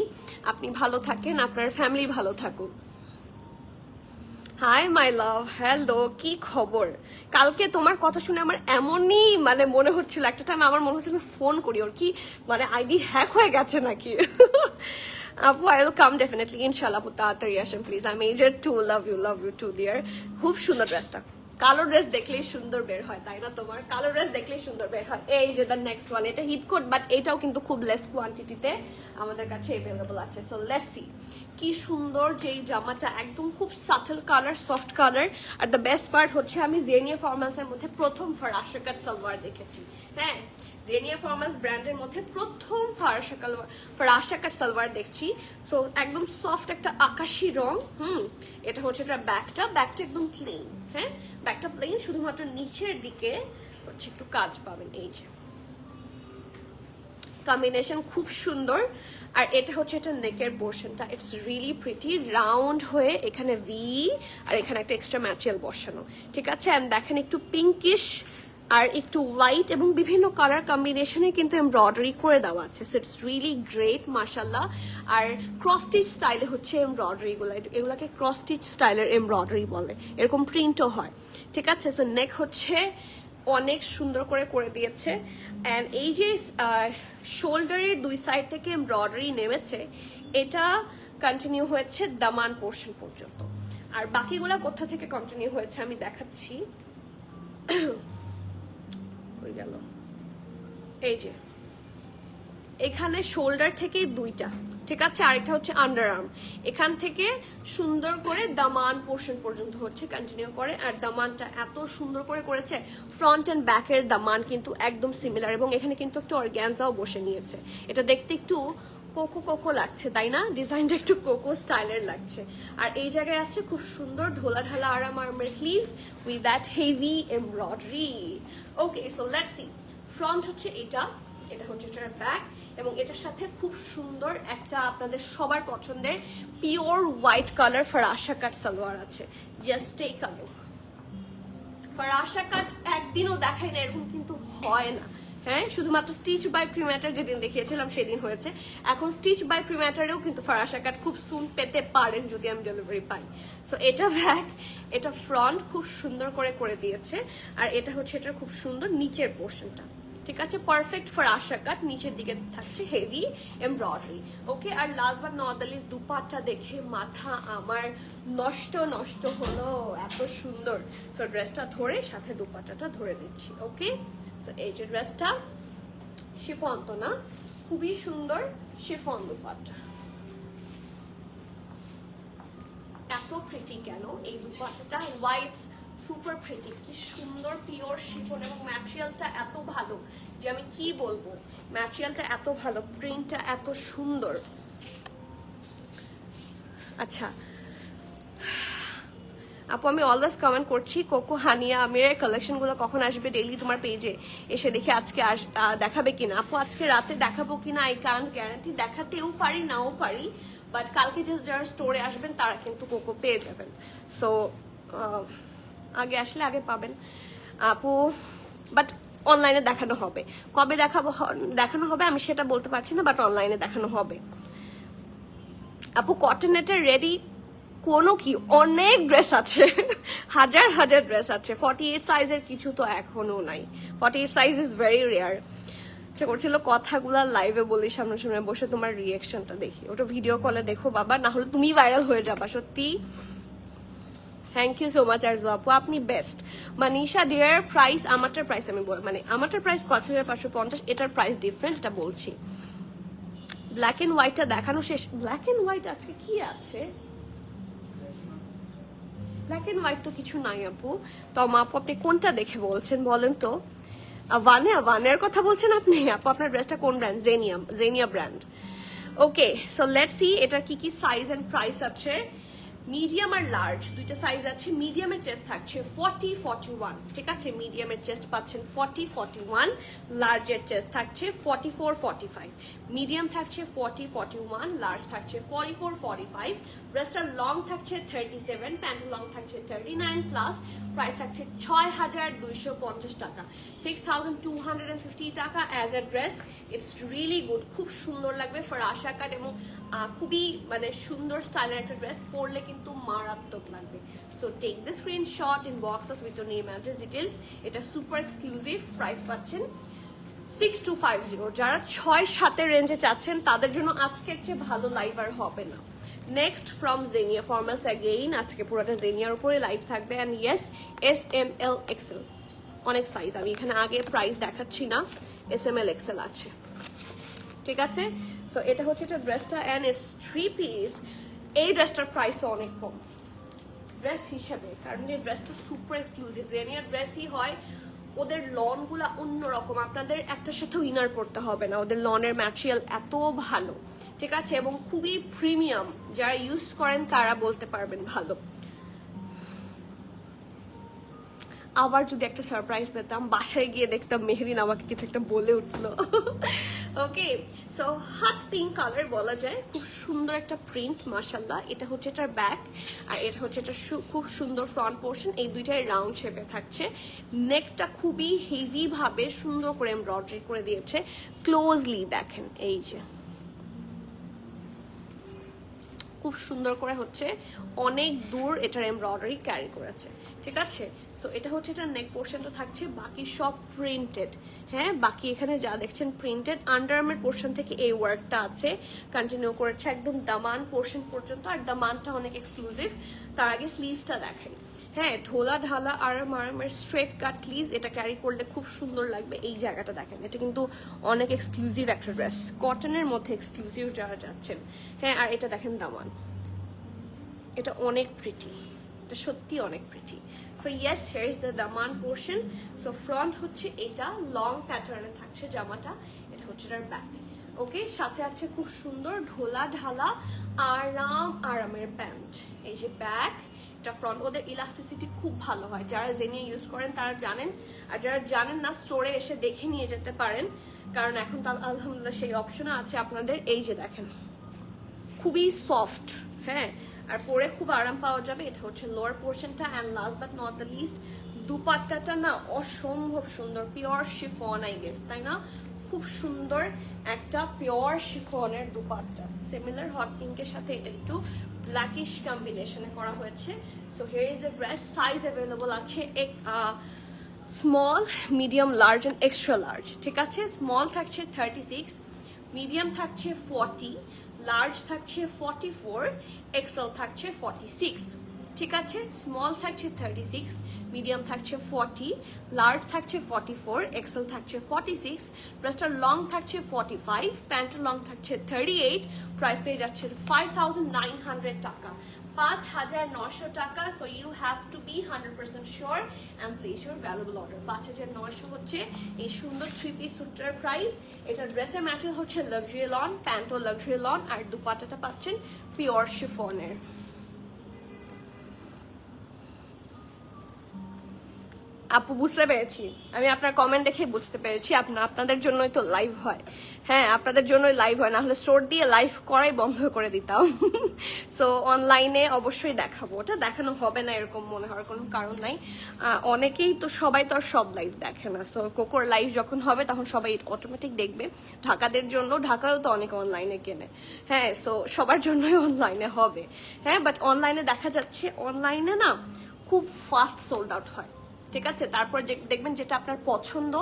আপনি ভালো থাকেন, আপনার ফ্যামিলি ভালো থাকুক। হাই মাই লাভ, হ্যালো, কি খবর? কালকে তোমার কথা শুনে আমার এমনই মানে মনে হচ্ছিল, একটা টাইম আমার মনে হচ্ছিল ফোন করি, ওর কি মানে আইডি হ্যাক হয়ে গেছে নাকি? আপু আই উইল কাম ডেফিনেটলি ইনশাল্লাহ। আপু তাড়াতাড়ি আসেন please, I am eager too, love you too dear. খুব সুন্দর ড্রেসটা, কালো ড্রেস দেখলেই সুন্দর বের হয়, তাই না? তোমার কালো ড্রেস দেখলেই সুন্দর বের হয়। এই যে দ্য নেক্সট ওয়ান, এটা হিট কোট, বাট এটাও কিন্তু খুব লেস কোয়ান্টিটিতে আমাদের কাছে অ্যাভেলেবল আছে। সো লেটস সি কি সুন্দর যেই জামাটা, একদম খুব subtle colour, soft colour. Are the best part হচ্ছে আমি জেনিয়া ফরমান্সের মধ্যে প্রথম ফরাসা কাট সালোয়ার দেখেছি। হ্যাঁ, জেনিয়া ফরমান্স ব্র্যান্ডের মধ্যে প্রথম ফরাসা কাট সালোয়ার দেখছি। সো একদম সফট একটা আকাশি রং। এটা হচ্ছে এটা ব্যাকটা একদম প্লেন। হ্যাঁ, ব্যাকটা প্লেন, শুধুমাত্র নিচের দিকে হচ্ছে একটু কাজ পাবেন। এই যে কম্বিনেশন খুব সুন্দর। আর এটা হচ্ছে এটা নেকের পোর্শনটা, ইটস রিয়েলি প্রিটি, রাউন্ড হয়ে এখানে ভি আর এখানে একটা এক্সট্রা ম্যাটেরিয়াল বসানো, ঠিক আছে? অ্যান্ড দেখেন একটু পিঙ্কিশ আর একটু হোয়াইট এবং বিভিন্ন কালার কম্বিনেশনে কিন্তু এমব্রয়ডারি করে দেওয়া আছে। সো ইটস রিয়েলি গ্রেট, মাশাল্লাহ। আর ক্রস স্টিচ স্টাইলে হচ্ছে এমব্রয়ডারিগুলো, এগুলাকে ক্রস স্টিচ স্টাইলের এমব্রয়ডারি বলে, এরকম প্রিন্টও হয়, ঠিক আছে? সো নেক হচ্ছে অনেক সুন্দর করে দিয়েছে। অ্যান্ড এই যে শোল্ডারের 2 সাইড থেকে এমব্রয়ডারি নেমেছে, এটা কন্টিনিউ হয়েছে দামান পোর্শন পর্যন্ত। আর বাকিগুলা কোথা থেকে কন্টিনিউ হয়েছে আমি দেখাচ্ছি। হয়ে গেল, এই যে এখানে শোল্ডার থেকে 2টা, ঠিক আছে? আরেকটা হচ্ছে আন্ডার আর্ম, এখান থেকে সুন্দর করে দামান পোর্শন পর্যন্ত হচ্ছে কন্টিনিউ করে। আর দামানটা এত সুন্দর করে করেছে, ফ্রন্ট অ্যান্ড ব্যাকের দামান কিন্তু একদম সিমিলার, এবং এখানে কিন্তু একটু অর্গ্যানজাও বসে নিয়েছে। এটা দেখতে একটু কোকো লাগছে, তাই না? ডিজাইনটা একটু কোকো স্টাইলের লাগছে। আর এই জায়গায় আছে খুব সুন্দর ঢোলা ঢালা আরামের sleeves with that heavy embroidery. Okay, so let's C. Front হচ্ছে এটা হচ্ছে এটার ব্যাক, এবং এটার সাথে খুব সুন্দর একটা আপনাদের সবার পছন্দের পিওর হোয়াইট কালার ফরাসা কাট সালোয়ার আছে। Just take a look. ফরাসা কাট একদিনও দেখাই না, এরকম কিন্তু হয় না। হ্যাঁ, শুধুমাত্র স্টিচ বাই প্রিম্যাটার যেদিন দেখিয়েছিলাম সেদিন হয়েছে। এখন স্টিচ বাই প্রিম্যাটারেও কিন্তু ফরাসা কাট খুব সুন পেতে পারেন যদি আমি ডেলিভারি পাই। সো এটা ব্যাক, এটা ফ্রন্ট খুব সুন্দর করে দিয়েছে। আর এটা হচ্ছে এটার খুব সুন্দর নিচের পোর্শনটা, ঠিক আছে, পারফেক্ট ফরাসা কাট, নিচের দিকে থাকছে হেভি এমব্রয়ডারি। ওকে, আর last but not the least dupatta দেখে মাথা আমার নষ্ট হলো, এত সুন্দর। সো ড্রেসটা ধরে সাথে দুপাট্টাটা ধরে দিচ্ছি। ওকে, সো এই যে ড্রেসটা শিফন তো না, খুবই সুন্দর শিফন দুপাট্টা। এত প্রিটি কেন এই দুপাট্টাটা, হোয়াইট সুপার প্রিটি, কি সুন্দর পিওর শিফন, এবং ম্যাটেরিয়ালটা এত ভালো যে আমি কি বলবো, ম্যাটেরিয়ালটা এত ভালো, প্রিন্টটা এত সুন্দর। আচ্ছা আপু, আমি অলওয়েজ কমেন্ট করছি কোকো হানিয়া আমিরের কালেকশনগুলো কখন আসবে ডেইলি তোমার পেজে, এসে দেখে আজকে দেখাবে কিনা। আপু আজকে রাতে দেখাবো কিনা আই কান্ট গ্যারান্টি, দেখাতেও পারি নাও পারি, বাট কালকে যারা স্টোরে আসবেন তারা কিন্তু কোকো পেয়ে যাবেন। সো আগে আসলে আগে পাবেন আপু, বাট অনলাইনে দেখানো হবে। কবে দেখানো হবে আমি সেটা বলতে পারছি না, বাট অনলাইনে দেখানো হবে। আপু কটনেটের রেডি কোনো কি, অনেক ড্রেস আছে, হাজার ড্রেস আছে। 48 সাইজের কিছু তো এখনো নাই, 48 সাইজ ইজ ভেরি রেয়ার। ইচ্ছা করছিল কথাগুলো লাইভে বলি, সামনে বসে তোমার রিয়েকশনটা দেখি, ওটা ভিডিও কলে দেখো বাবা, না হলে তুমি ভাইরাল হয়ে যাবা সত্যি। Thank you so much Arzu আপু, আপনি বেস্ট। মানিশা ডিয়ার প্রাইস, আমারটার প্রাইস আমি মানে আমারটার প্রাইস 5550, এটার প্রাইস ডিফারেন্ট, এটা বলছি। ব্ল্যাক এন্ড হোয়াইটটা দেখানো শেষ। ব্ল্যাক এন্ড হোয়াইট আজকে কি আছে? ব্ল্যাক এন্ড হোয়াইট তো কিছু নাই আপু। তো আপু আপনি কোনটা দেখে বলছেন বলেন তো? ওয়ানের কথা বলছেন আপনি? আপু আপনার ড্রেসটা কোন brand? Zenia brand. Okay, so let's see এটার কি কি সাইজ এন্ড প্রাইস আছে। মিডিয়াম আর লার্জ দুইটা সাইজ আছে। মিডিয়ামের চেস্ট থাকছে 40-41, ঠিক আছে, মিডিয়ামের চেস্ট পাচ্ছেন 40-41, লার্জের চেস্ট থাকছে 44-45, মিডিয়াম থাকছে 40-41, লার্জ থাকছে 44-45, ব্রেস্টার লং থাকছে 37, প্যান্ট লং থাকছে 39 প্লাস, প্রাইস থাকছে 6250 টাকা, 6250 টাকা as a dress. It's really good, খুব সুন্দর লাগবে, ফরাসা কাট এবং খুবই মানে সুন্দর স্টাইলের একটা ড্রেস, পরলে কিন্তু মারাত্মক লাগবে। So take the screenshot, inbox us with your name address details. এটা সুপার এক্সক্লুসিভ, প্রাইস পাচ্ছেন 6250। যারা 6-7 রেঞ্জে চাচ্ছেন তাদের জন্য আজকের চেয়ে ভালো লাইভ আর হবে না। নেক্সট ফ্রম জেনিয়া ফর্মাস অ্যাগেইন, আজকে পুরোটা জেনিয়ার উপরে লাইভ থাকবে। অ্যান্ড ইয়েস, SML XL অনেক সাইজ, আমি এখানে আগে প্রাইস দেখাচ্ছি না, SML XL আছে, ঠিক আছে। সো এটা হচ্ছে এটা ড্রেসটা, অ্যান্ড ইটস 3 পিস। এই ড্রেসটার প্রাইসও অনেক কম ড্রেস হিসাবে, কারণ এই ড্রেসটা সুপার এক্সক্লুসিভ। জেনিয়ার ড্রেসই হয়, ওদের লনগুলা অন্যরকম, আপনাদের একটার সাথে উইনার পড়তে হবে না, ওদের লনের ম্যাটেরিয়াল এত ভালো, ঠিক আছে, এবং খুবই প্রিমিয়াম, যারা ইউজ করেন তারা বলতে পারবেন ভালো। আবার যদি একটা সারপ্রাইজ পেতাম, বাসায় গিয়ে দেখতাম মেহরিন আমাকে কিছু একটা বলে উঠলো। ওকে, সো হট পিঙ্ক কালার বলা যায়, খুব সুন্দর একটা প্রিন্ট মাশাল্লাহ। এটা হচ্ছে এটার ব্যাক, আর এটা হচ্ছে এটা খুব সুন্দর ফ্রন্ট পোর্শন, এই দুইটাই রাউন্ড শেপে থাকছে। নেকটা খুবই হেভি ভাবে সুন্দর করে এমব্রয়ডারি করে দিয়েছে, ক্লোজলি দেখেন, এই যে খুব সুন্দর করে হচ্ছে, অনেক দূর এটার এমব্রয়ডারি ক্যারি করেছে, ঠিক আছে। সো এটা হচ্ছে এটা নেক পোর্শনটা থাকছে, বাকি সব প্রিন্টেড। হ্যাঁ, বাকি এখানে যা দেখছেন প্রিন্টেড। আন্ডারআর্মের পোর্শন থেকে এই ওয়ার্কটা আছে, কন্টিনিউ করেছে একদম দামান পোর্শন পর্যন্ত, আর দামানটা অনেক এক্সক্লুসিভ। তার আগে স্লিভসটা দেখাই। হ্যাঁ, ঢোলা ঢালা আরামের স্ট্রেট কাট স্লিভস, এটা ক্যারি করলে খুব সুন্দর লাগবে। এই জায়গাটা দেখেন, এটা কিন্তু অনেক এক্সক্লুসিভ একটা ড্রেস, কটনের মধ্যে এক্সক্লুসিভ যারা যাচ্ছেন। হ্যাঁ, আর এটা দেখেন দামান, এটা অনেক প্রিটি, এটা সত্যি অনেক pretty. So yes, here is the দামান পোর্শন। সো ফ্রন্ট হচ্ছে এটা লং প্যাটার্নে থাকছে জামাটা, এটা হচ্ছে এটার ব্যাক। ওকে, সাথে আছে খুব সুন্দর ঢোলা ঢালা আরামের প্যান্ট। এই যে ব্যাক, এটা ফ্রন্ট, ওদের ইলাস্টিসিটি খুব ভালো হয়, যারা জেনিয়া ইউজ করেন তারা জানেন, আর যারা জানেন না স্টোরে এসে দেখে নিয়ে যেতে পারেন, কারণ এখন তো আলহামদুলিল্লাহ সেই অপশন আছে আপনাদের। এই যে দেখেন খুবই সফট, হ্যাঁ, আর পরে খুব আরাম পাওয়া যাবে। এটা হচ্ছে লোয়ার পোর্শনটা, and last but not the least দুপাট্টাটা না অসম্ভব সুন্দর, পিওর শিফন আই গেস, তাই না? খুব সুন্দর একটা পিওর শিফনের দুপাট্টা, সিমিলার হট পিঙ্কের সাথে এটা একটু ব্ল্যাকিশ কম্বিনেশনে করা হয়েছে। So here is the dress. Size available আছে small, medium, large and extra large, ঠিক আছে? স্মল থাকছে 36, মিডিয়াম থাকছে 40, লার্জ থাকছে 44, এক্সেল থাকছে 46, ঠিক আছে? স্মল থাকছে 36, মিডিয়াম থাকছে 40, লার্জ থাকছে 44, এক্সেল থাকছে 46, ড্রেসটার লং থাকছে 45, প্যান্টের লং থাকছে 38, প্রাইস পেয়ে যাচ্ছে 5,900 টাকা, 5,900 টাকা। So you have to be 100% sure and place your valuable order. 5,900 হচ্ছে এই সুন্দর 3 পিস স্যুটটার প্রাইস। এটা ড্রেসের ম্যাটেরিয়াল হচ্ছে লাক্সারি লন, প্যান্টও লাক্সারি লন, আর দুপাট্টাটা পাচ্ছেন পিওর শিফনের। আপু বুঝতে পেরেছি, আমি আপনার কমেন্ট দেখে বুঝতে পেরেছি আপনাদের জন্যই তো লাইভ হয়। হ্যাঁ, আপনাদের জন্যই লাইভ হয়, না হলে স্টোর দিয়ে লাইভ করাই বন্ধ করে দিতাম। সো অনলাইনে অবশ্যই দেখাবো, ওটা দেখানো হবে না এরকম মনে হওয়ার কোনো কারণ নাই। অনেকেই তো, সবাই তো আর সব লাইভ দেখে না। সো কোকোর লাইভ যখন হবে তখন সবাই অটোমেটিক দেখবে। ঢাকাদের জন্য, ঢাকায়ও তো অনেকে অনলাইনে কেনে, হ্যাঁ, সো সবার জন্যই অনলাইনে হবে। হ্যাঁ, বাট অনলাইনে দেখা যাচ্ছে অনলাইনে না খুব ফাস্ট সোল্ড আউট হয়, ঠিক আছে? তারপর দেখবেন যেটা আপনার পছন্দ,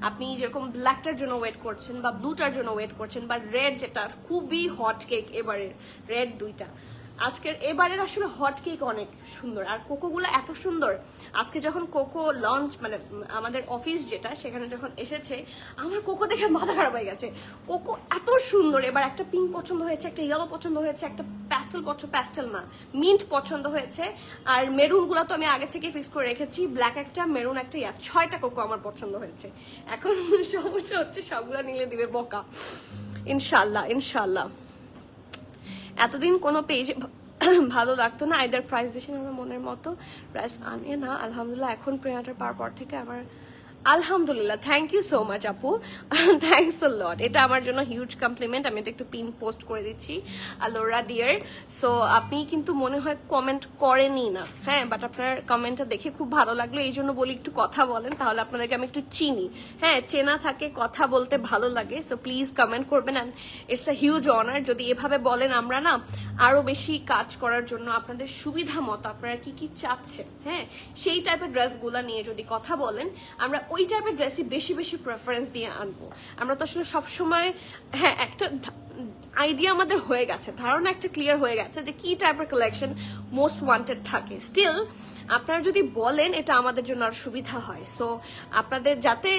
আপনি যেরকম ব্ল্যাকটার জন্য ওয়েট করছেন বা ব্লুটার জন্য ওয়েট করছেন, বা রেড, যেটা খুবই হট কেক এবারের রেড, দুইটা আজকের এবারের আসলে হট কেক অনেক সুন্দর, আর কোকোগুলো এত সুন্দর। আজকে যখন কোকো লঞ্চ, মানে আমাদের অফিস যেটা, সেখানে যখন এসেছে, আমার কোকো দেখে মাথা খারাপ হয়ে গেছে। কোকো এত সুন্দর, এবার একটা পিঙ্ক পছন্দ হয়েছে, একটা ইয়েলো পছন্দ হয়েছে, একটা প্যাস্টেল না মিন্ট পছন্দ হয়েছে, আর মেরুনগুলো তো আমি আগে থেকে ফিক্স করে রেখেছি, ব্ল্যাক একটা, মেরুন একটা, 6টা কোকো আমার পছন্দ হয়েছে। এখন সমস্যা হচ্ছে সবগুলো নিলে দিবে বকা। ইনশাল্লাহ ইনশাল্লাহ। এতদিন কোনো পেজে ভালো লাগতো না, আইদার প্রাইস বেশি না মনের মতো প্রাইস আনে না। আলহামদুলিল্লাহ এখন প্রিন্টার পাওয়ার পর থেকে আমার আলহামদুলিল্লাহ, থ্যাংক ইউ সো মাচ আপু, থ্যাংকস আ লট। এটা আমার জন্য হিউজ কমপ্লিমেন্ট। আমি এটা একটু পিন পোস্ট করে দিচ্ছি, আলোরা ডিয়ার। সো আপনি কিন্তু মনে হয় কমেন্ট করেনই না, হ্যাঁ, বাট আপনার কমেন্টটা দেখে খুব ভালো লাগলো, এই জন্য বলি একটু কথা বলেন, তাহলে আপনাদেরকে আমি একটু চিনি। হ্যাঁ, চেনা থাকে, কথা বলতে ভালো লাগে। সো প্লিজ কমেন্ট করবেন, and it's a huge honour যদি এভাবে বলেন। আমরা না আরো বেশি কাজ করার জন্য আপনাদের সুবিধা মতো আপনারা কি কি চাচ্ছেন, হ্যাঁ, সেই টাইপের ড্রেসগুলো নিয়ে যদি কথা বলেন, আমরা ওই টাইপের ড্রেসই বেশি বেশি প্রেফারেন্স দিয়ে আনবো। আমরা তো আসলে সবসময়, হ্যাঁ, একটা আইডিয়া আমাদের হয়ে গেছে, ধারণা একটা ক্লিয়ার হয়ে গেছে যে কি টাইপের কালেকশন মোস্ট ওয়ান্টেড থাকে। স্টিল আপনারা যদি বলেন, এটা আমাদের জন্য আর সুবিধা হয়। সো আপনাদের যাতে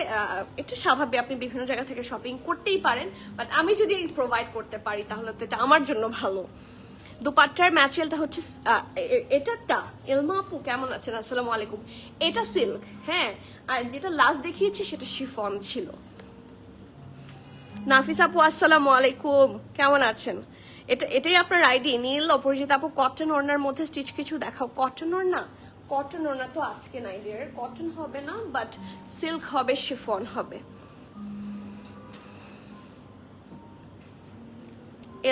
একটু স্বাভাবিক, আপনি বিভিন্ন জায়গা থেকে শপিং করতেই পারেন, বাট আমি যদি প্রোভাইড করতে পারি তাহলে তো এটা আমার জন্য ভালো। দুপাট্টার ম্যাটেরিয়ালটা হচ্ছে এটা এলমা আপু কেমন আছেন? আসসালামু আলাইকুম। এটা সিল্ক, হ্যাঁ, আর যেটা লাস্ট দেখিয়েছি সেটা শিফন ছিল। নাফিস আপু আসসালামু আলাইকুম, কেমন আছেন? এটাই আপনার আইডি? নীল অপরাজিতা আপু, কটন ওড়নার মধ্যে স্টিচ কিছু দেখাও। কটন ওড়না, কটন ওড়না তো আজকে নাই ডিয়ার, কটন হবে না, বাট সিল্ক হবে, শিফন হবে।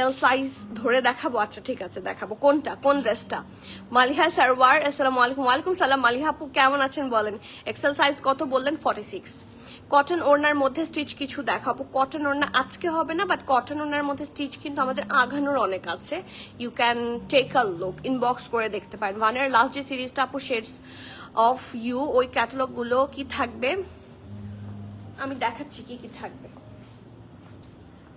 এল সাইজ ধরে দেখাবো? আচ্ছা ঠিক আছে, দেখাবো। কোনটা, কোন ড্রেসটা? মালিহা সারওয়ার আসসালামু আলাইকুম। ওয়ালাইকুম সালাম। মালিহা আপু কেমন আছেন বলেন। এক্সেল সাইজ কত বললেন? 46। কটন ওড়নার মধ্যে স্টিচ কিছু দেখাবো। কটন ওড়না আজকে হবে না, বাট কটন ওড়নার মধ্যে স্টিচ কিন্তু আমাদের আঘানোর অনেক আছে। You can take a look, inbox করে দেখতে পারেন। ওয়ানের লাস্ট যে সিরিজটা আপু, শেডস অফ ইউ, ওই ক্যাটালগ গুলো কি থাকবে? আমি দেখাচ্ছি কি কি থাকবে।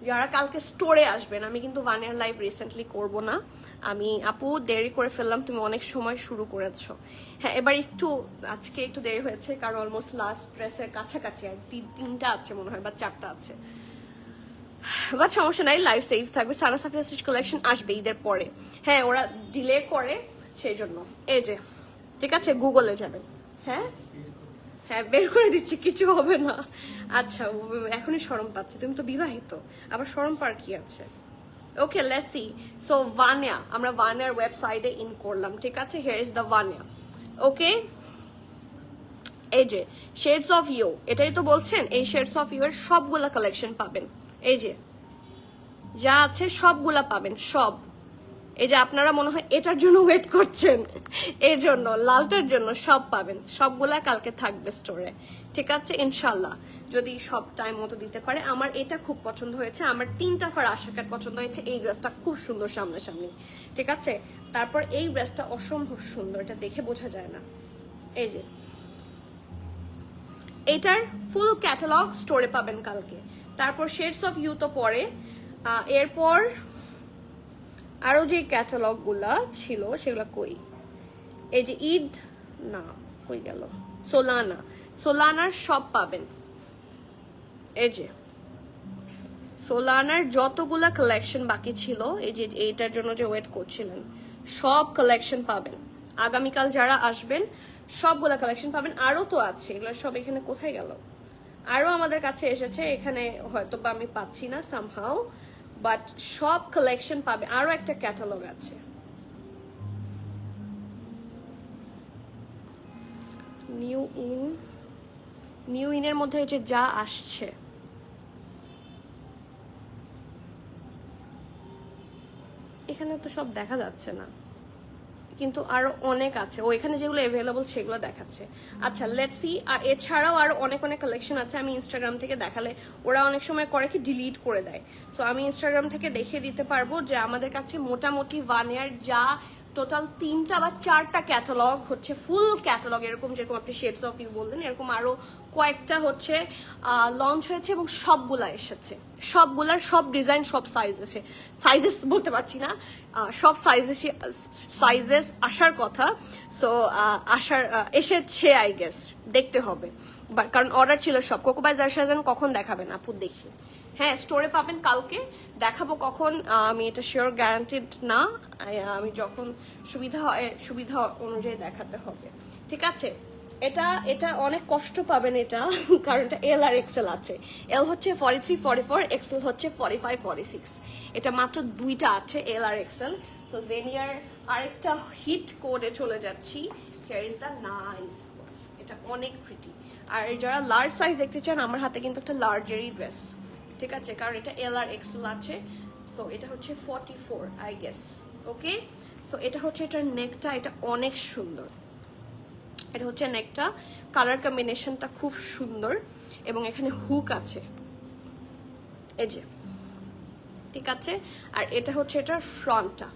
যারা কালকে স্টোরে আসবেন, আমি কিন্তু ওয়ানের লাইভ রিসেন্টলি করব না, আমি আপু দেরি করে ফেললাম, তুমি অনেক সময় শুরু করেছো। হ্যাঁ, এবার একটু আজকে একটু দেরি হয়েছে, কারণ অলমোস্ট লাস্ট ড্রেসের কাছাকাছি, আর 3টা আছে মনে হয়, বা 4টা আছে, বাট সমস্যা নাই, লাইভ সেভ থাকবে। সানা সাফিয়া স্টিচ কালেকশন আসবে ঈদের পরে। হ্যাঁ, ওরা ডিলে করে সেই জন্য। এই যে, ঠিক আছে, গুগলে যাবেন। হ্যাঁ হ্যাঁ বের করে দিচ্ছি, কিছু হবে না। আচ্ছা এখনই শরম পাচ্ছে, তুমি তো বিবাহিত, আবার শরম পার কি আছে? Okay let's see. So Vania, আমরা ভানিয়ার ওয়েবসাইটে ইন করলাম, ঠিক আছে? Here is the Vania. Okay, এই যে শেডস অফ ইউ, এটাই তো বলছেন, এই শেডস অফ ইউ এর সবগুলা কালেকশন পাবেন। এই যে যা আছে সবগুলা পাবেন, সব। এই যে আপনারা মনে হয় এটার জন্য ওয়েট করছেন, এর জন্য লালটার জন্য, সব পাবেন, সবগুলা কালকে থাকবে স্টোরে, ঠিক আছে ইনশাল্লাহ, যদি সব টাইম মতো দিতে পারে। আমার এটা খুব পছন্দ হয়েছে, আমার 3টা ফারাশা কাট পছন্দ হয়েছে। এই ড্রেসটা খুব সুন্দর সামনাসামনি, ঠিক আছে? তারপর এই ড্রেসটা অসম্ভব সুন্দর, এটা দেখে বোঝা যায় না। এই যে এটার ফুল ক্যাটালগ স্টোরে পাবেন কালকে। তারপর শেডস অফ ইউ তো পরে, এরপর আরো যে ক্যাটালগ গুলা ছিল সেগুলা কই? এই যে ঈদ না, কই গেল? সোলানা, সোলানার সব পাবেন। এই যে সোলানার যতগুলা কালেকশন বাকি ছিল, এই যে এইটার জন্য যে ওয়েট করছিলেন, সব কালেকশন পাবেন আগামীকাল যারা আসবেন, সবগুলা কালেকশন পাবেন। আরো তো আছে, এগুলো সব এখানে কোথায় গেল? আরো আমাদের কাছে এসেছে, এখানে হয়তো বা আমি পাচ্ছি না সামহাও, বাট সব কালেকশন পাবে। আরো একটা ক্যাটালগ আছে, নিউ ইনের মধ্যে যে যা আসছে, এখানে তো সব দেখা যাচ্ছে না, কিন্তু আরো অনেক আছে। ও এখানে যেগুলো অ্যাভেলেবল সেগুলো দেখাচ্ছে। আচ্ছা লেটস সি। আর এছাড়াও আরো অনেক অনেক কালেকশন আছে, আমি ইনস্টাগ্রাম থেকে দেখালে ওরা অনেক সময় করে কি ডিলিট করে দেয়, সো আমি ইনস্টাগ্রাম থেকে দেখিয়ে দিতে পারবো যে আমাদের কাছে মোটামুটি ভানিয়ার যা টোটাল 3টা বা 4টা ক্যাটালগ হচ্ছে, ফুল ক্যাটালগ, এরকম যেরকম আপনি শেডস অফ ইউ বললেন, এরকম আরো কয়েকটা হচ্ছে লঞ্চ হয়েছে এবং সবগুলা এসেছে, সবগুলার সব ডিজাইন, সব সাইজেস বলতে পারছি না, সব সাইজেস আসার কথা। সো এসেছে আই গেস, দেখতে হবে, কারণ অর্ডার ছিল সব। কোকোবাই জারশাজান কখন দেখাবেন আপু? দেখি, হ্যাঁ স্টোরে পাবেন কালকে, দেখাবো কখন আমি এটা শিওর গ্যারান্টিড না, আমি যখন সুবিধা অনুযায়ী দেখাতে হবে, ঠিক আছে? এটা অনেক কষ্ট পাবেন এটা, কারণ এটা এল আর এক্সেল আছে। এল হচ্ছে 43, 44, এক্সেল হচ্ছে 45, 46। এটা মাত্র 2টা আছে এল আর এক্সেল। সো জেনিয়ার আরেকটা হিট কোডে চলে যাচ্ছি। হিয়ার ইজ দ্য নাইস, এটা অনেক প্রিটি। আর যারা লার্জ সাইজ দেখতে চান, আমার হাতে কিন্তু একটা লার্জেরই ড্রেস, ঠিক আছে? কারণ এটা এল আর এক্সেল আছে। সো এটা হচ্ছে 44 আই গেস। ওকে, সো এটা হচ্ছে এটার নেকটা, এটা অনেক সুন্দর। এটা হচ্ছে নেকটা, কালার কম্বিনেশনটা খুব সুন্দর, এবং এখানে হুক আছে, এই যে, ঠিক আছে? আর এটা হচ্ছে এটার ফ্রন্টটা,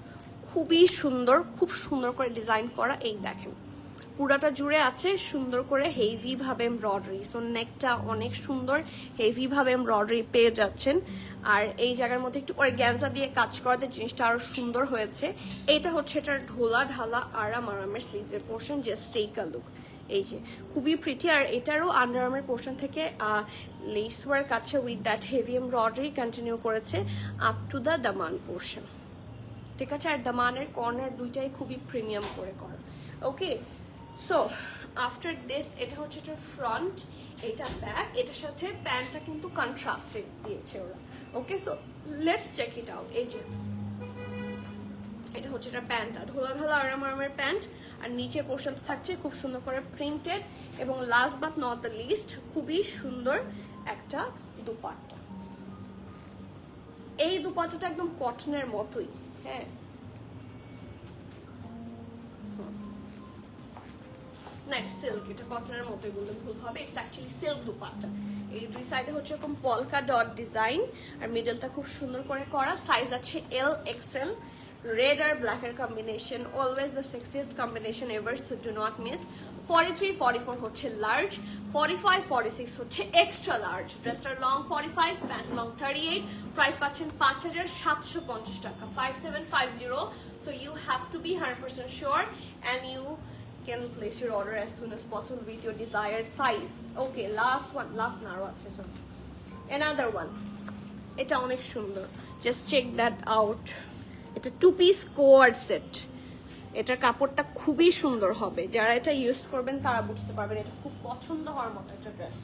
খুবই সুন্দর, খুব সুন্দর করে ডিজাইন করা। এই দেখেন পুরাটা জুড়ে আছে সুন্দর করে হেভি ভাবে এমব্রয়ডারি। সো নেকটা অনেক সুন্দর, হেভি ভাবে এমব্রয়ডারি পেয়ে যাচ্ছেন। আর এই জায়গার মধ্যে একটু অর্গ্যানজা দিয়ে কাজ করাতে জিনিসটা আরো সুন্দর হয়েছে। এইটা হচ্ছে এটার ঢোলা ঢালা আরামের স্লিভসের পোর্শন, জাস্ট টেক আ লুক। এই যে খুবই প্রিটি। আর এটারও আন্ডারআর্মের পোর্শন থেকে লেস ওয়ার্ক আছে with that heavy embroidery continue করেছে আপ টু দ্য দামান পোর্শন, ঠিক আছে? আর দামানের কর্নার দুইটাই খুবই প্রিমিয়াম করে করা। ওকে, সো আফটার দিস, এটা হচ্ছে এটার ফ্রন্ট, এটা ব্যাক, এটার সাথে প্যান্টটা কিন্তু কন্ট্রাস্টেড দিয়েছে ওরা। Okay, so let's check it out. এই যে এটা হচ্ছে এটা প্যান্টটা, ধোলা ঢালা আরামের প্যান্ট, আর নিচের পোর্শন থাকছে খুব সুন্দর করে প্রিন্টেড, এবং last but not the least খুবই সুন্দর একটা দুপাট্টা। এই দুপাট্টাটা একদম কটনের মতোই, হ্যাঁ, না এটা সিল্ক, এটা কটনের মতোই বললে ভুল হবে, ইটস অ্যাকচুয়ালি সিল্ক দুপাট্টা। এই দুই সাইডে হচ্ছে এরকম পলকা ডট ডিজাইন, আর মিডলটা খুব সুন্দর করে করা। সাইজ আছে L XL, red or black combination, always the sexiest combination ever, so do not miss. 43, 44 হচ্ছে large, 45, 46 হচ্ছে extra large. Dressটা long 45, pant long 38, price পাচ্ছেন 5,750 টাকা, 5750. So you have to be 100% sure and you can place your order as soon as possible with your desired size. Okay, last one, last narrow আছে, so another one, এটা অনেক সুন্দর, just check that out. এটা 2 piece কোয়ার্ড set, এটার কাপড়টা খুবই সুন্দর হবে, যারা এটা ইউজ করবেন তারা বুঝতে পারবেন এটা খুব পছন্দ হওয়ার মতো একটা ড্রেস।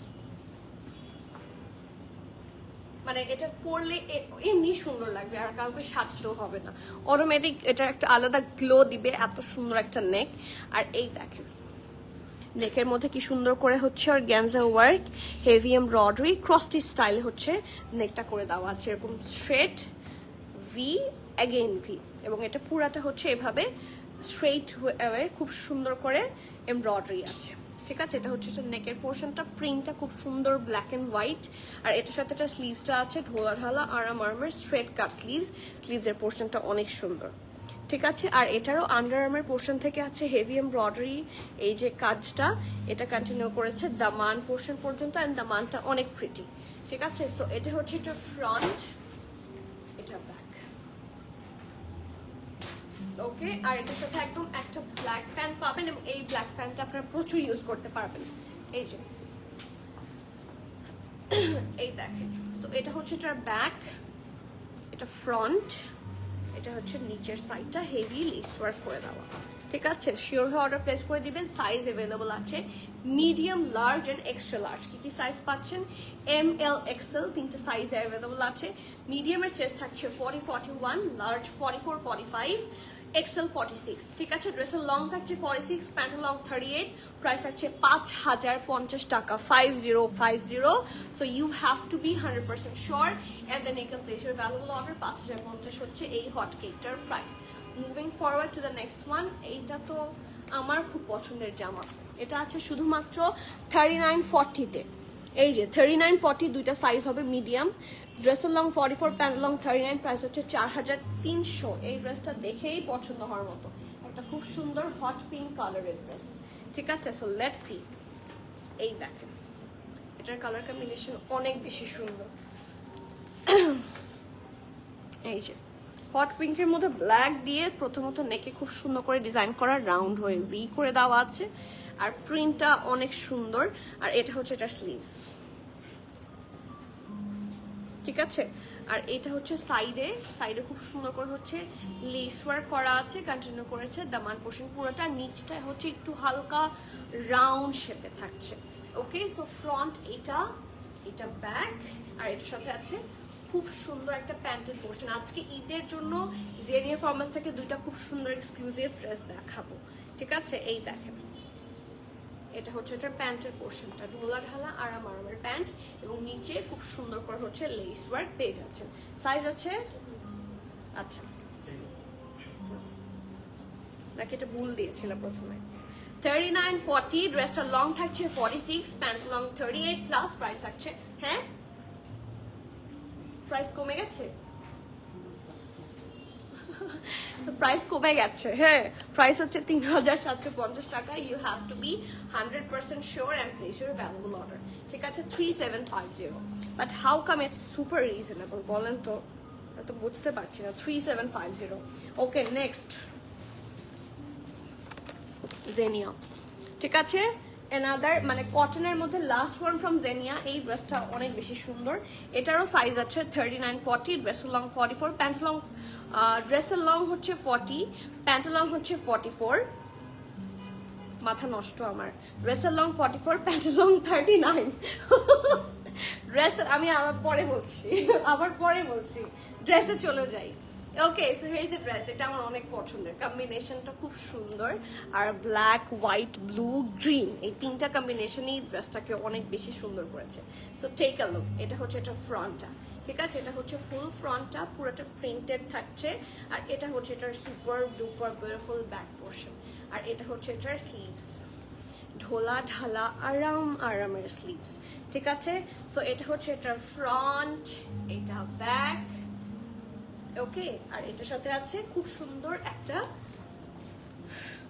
মানে এটা পরলে এমনি সুন্দর লাগবে, আর কাউকে সাজতেও হবে না, অটোমেটিক এটা একটা আলাদা গ্লো দিবে। এত সুন্দর একটা নেক, আর এই দেখেন নেকের মধ্যে কি সুন্দর করে হচ্ছে অর্গানজা ওয়ার্ক, হেভি এমব্রয়ডারি, ক্রসটি স্টাইল হচ্ছে নেকটা করে দেওয়া আছে, এরকম স্ট্রেট ভি অ্যাগেইন ভি, এবং এটা পুরাটা হচ্ছে এভাবে স্ট্রেইট হয়ে খুব সুন্দর করে এমব্রয়ডারি আছে। ঠিক আছে, এটা হচ্ছে নেকের পোর্শনটা, প্রিন্টটা খুব সুন্দর ব্ল্যাক এন্ড হোয়াইট, আর এটার সাথে একটা স্লিভসটা আছে ঢোলা ঢালা আরাম আরামের স্ট্রেট কাট স্লিভসের পোর্শনটা অনেক সুন্দর। ঠিক আছে, আর এটারও আন্ডার আর্মের পোর্শন থেকে আছে হেভি এমব্রয়ডারি, এই যে কাজটা এটা কন্টিনিউ করেছে দামান পোর্শন পর্যন্ত, অ্যান্ড দামানটা অনেক প্রিটি। ঠিক আছে, সো এটা হচ্ছে এটা ফ্রন্ট, এটা ব্যাক। ওকে, আর এটার সাথে একদম একটা ব্ল্যাক প্যান্ট পাবেন, এবং এই ব্ল্যাক প্যান্টটা আপনারা প্রচুর ইউজ করতে পারবেন। এই যে এই দেখেন, সো এটা হচ্ছে এটার ব্যাক, এটা ফ্রন্ট, এটা হচ্ছে নিচের সাইডটা হেভি লেস ওয়ার্ক করে দেওয়া। ঠিক আছে, শিওর হয়ে অর্ডার প্লেস করে দিবেন। সাইজ অ্যাভেলেবল আছে medium, large and extra large. কি কি সাইজ পাচ্ছেন? এম, এল, এক্সেল, তিনটে সাইজ অ্যাভেলেবল আছে। মিডিয়ামের চেস্ট থাকছে 40, 41, লার্জ 44, 45, এক্সেল 46। ঠিক আছে, ড্রেসের লং থাকছে 46, প্যান্টের লং 38, প্রাইস থাকছে 5050 টাকা, 5050। So you have to be 100% sure, and then you can place your valuable order. 5050 হচ্ছে এই হট কেকটার price. Moving forward to the next one. এইটা তো আমার খুব পছন্দের জামা, এটা আছে শুধুমাত্র 3940-তে। এই যে 3940, দুইটা সাইজ হবে মিডিয়াম, ড্রেসের লং 44, প্যান্ট লং 39, প্রাইস হচ্ছে 4300। এই ড্রেসটা দেখেই পছন্দ হওয়ার মতো, একটা খুব সুন্দর হট পিঙ্ক কালারের ড্রেস। ঠিক আছে, সো লেটস সি। এই দেখেন এটার কালার কম্বিনেশন অনেক বেশি সুন্দর। এই যে হট পিঙ্কের মধ্যে ব্ল্যাক দিয়ে প্রথমত নেকে খুব সুন্দর করে ডিজাইন করা, রাউন্ড হয়ে ভি করে দেওয়া আছে, আর প্রিন্টটা অনেক সুন্দর। আর এটা হচ্ছে এটা স্লিভস। ঠিক আছে, আর এটা হচ্ছে সাইডে খুব সুন্দর করে হচ্ছে লেস ওয়ার্ক করা আছে, কন্টিনিউ করেছে দামান পোর্শন পুরোটা, নিচটা হচ্ছে একটু হালকা রাউন্ড শেপে থাকছে। ওকে, সো ফ্রন্ট এটা ব্যাক, আর এটার সাথে আছে খুব সুন্দর একটা প্যান্টের পোর্শন। আজকে ঈদের জন্য জেনিয়া ফরমাস থেকে দুইটা খুব সুন্দর এক্সক্লুসিভ ড্রেস দেখাবো। ঠিক আছে, এই দেখেন এটা হচ্ছে এটার প্যান্টের পোর্শনটা, ঢোলা ঢালা আরাম আরামের প্যান্ট, এবং নিচে খুব সুন্দর করে হচ্ছে লেস ওয়ার্ক পেয়ে যাচ্ছেন। সাইজ আছে, আচ্ছা নাকি এটা ভুল দিয়েছিল প্রথমে। 3940, ড্রেসটা লং থাকছে 46, প্যান্ট লং 38 প্লাস, প্রাইস থাকছে, হ্যাঁ প্রাইস কমে গেছে, প্রাইস কমে গেছে, হ্যাঁ প্রাইস হচ্ছে 3750 টাকা। You have to be 100% sure and place your valuable order. ঠিক আছে, 3750, but how come it's super reasonable বলেন তো, তো বুঝতে পারছি না। 3750। ওকে, নেক্সট জেনিয়া। ঠিক আছে, এনাদার মানে কটনের মধ্যে লাস্ট ওয়ান ফ্রম জেনিয়া। এই ড্রেসটা অনেক বেশি সুন্দর, এটারও সাইজ আছে 3940, ড্রেসের লং 44, প্যান্ট লং, ড্রেসের লং হচ্ছে 40, প্যান্ট লং হচ্ছে 44, মাথা নষ্ট আমার। ড্রেসের লং 44, প্যান্ট লং 39। ড্রেসের আমি আবার পরে বলছি, ড্রেসে চলে যাই। Okay, so here is the dress. এটা আমার অনেক পছন্দের, কম্বিনেশনটা খুব সুন্দর, আর ব্ল্যাক, হোয়াইট, ব্লু, গ্রিন, এই তিনটা কম্বিনেশনই ড্রেসটাকে অনেক বেশি সুন্দর করেছে। So take a look. এটা হচ্ছে এটা ফ্রন্টটা। ঠিক আছে, এটা হচ্ছে ফুল ফ্রন্টটা, পুরোটা প্রিন্টেড থাকছে, আর এটা হচ্ছে এটার super duper beautiful back portion, আর এটা হচ্ছে এটার স্লিভস, ঢোলা ঢালা আরামের স্লিভস। ঠিক আছে, সো এটা হচ্ছে এটার ফ্রন্ট, এটা ব্যাক। ওকে, আর এটার সাথে আছে খুব সুন্দর একটা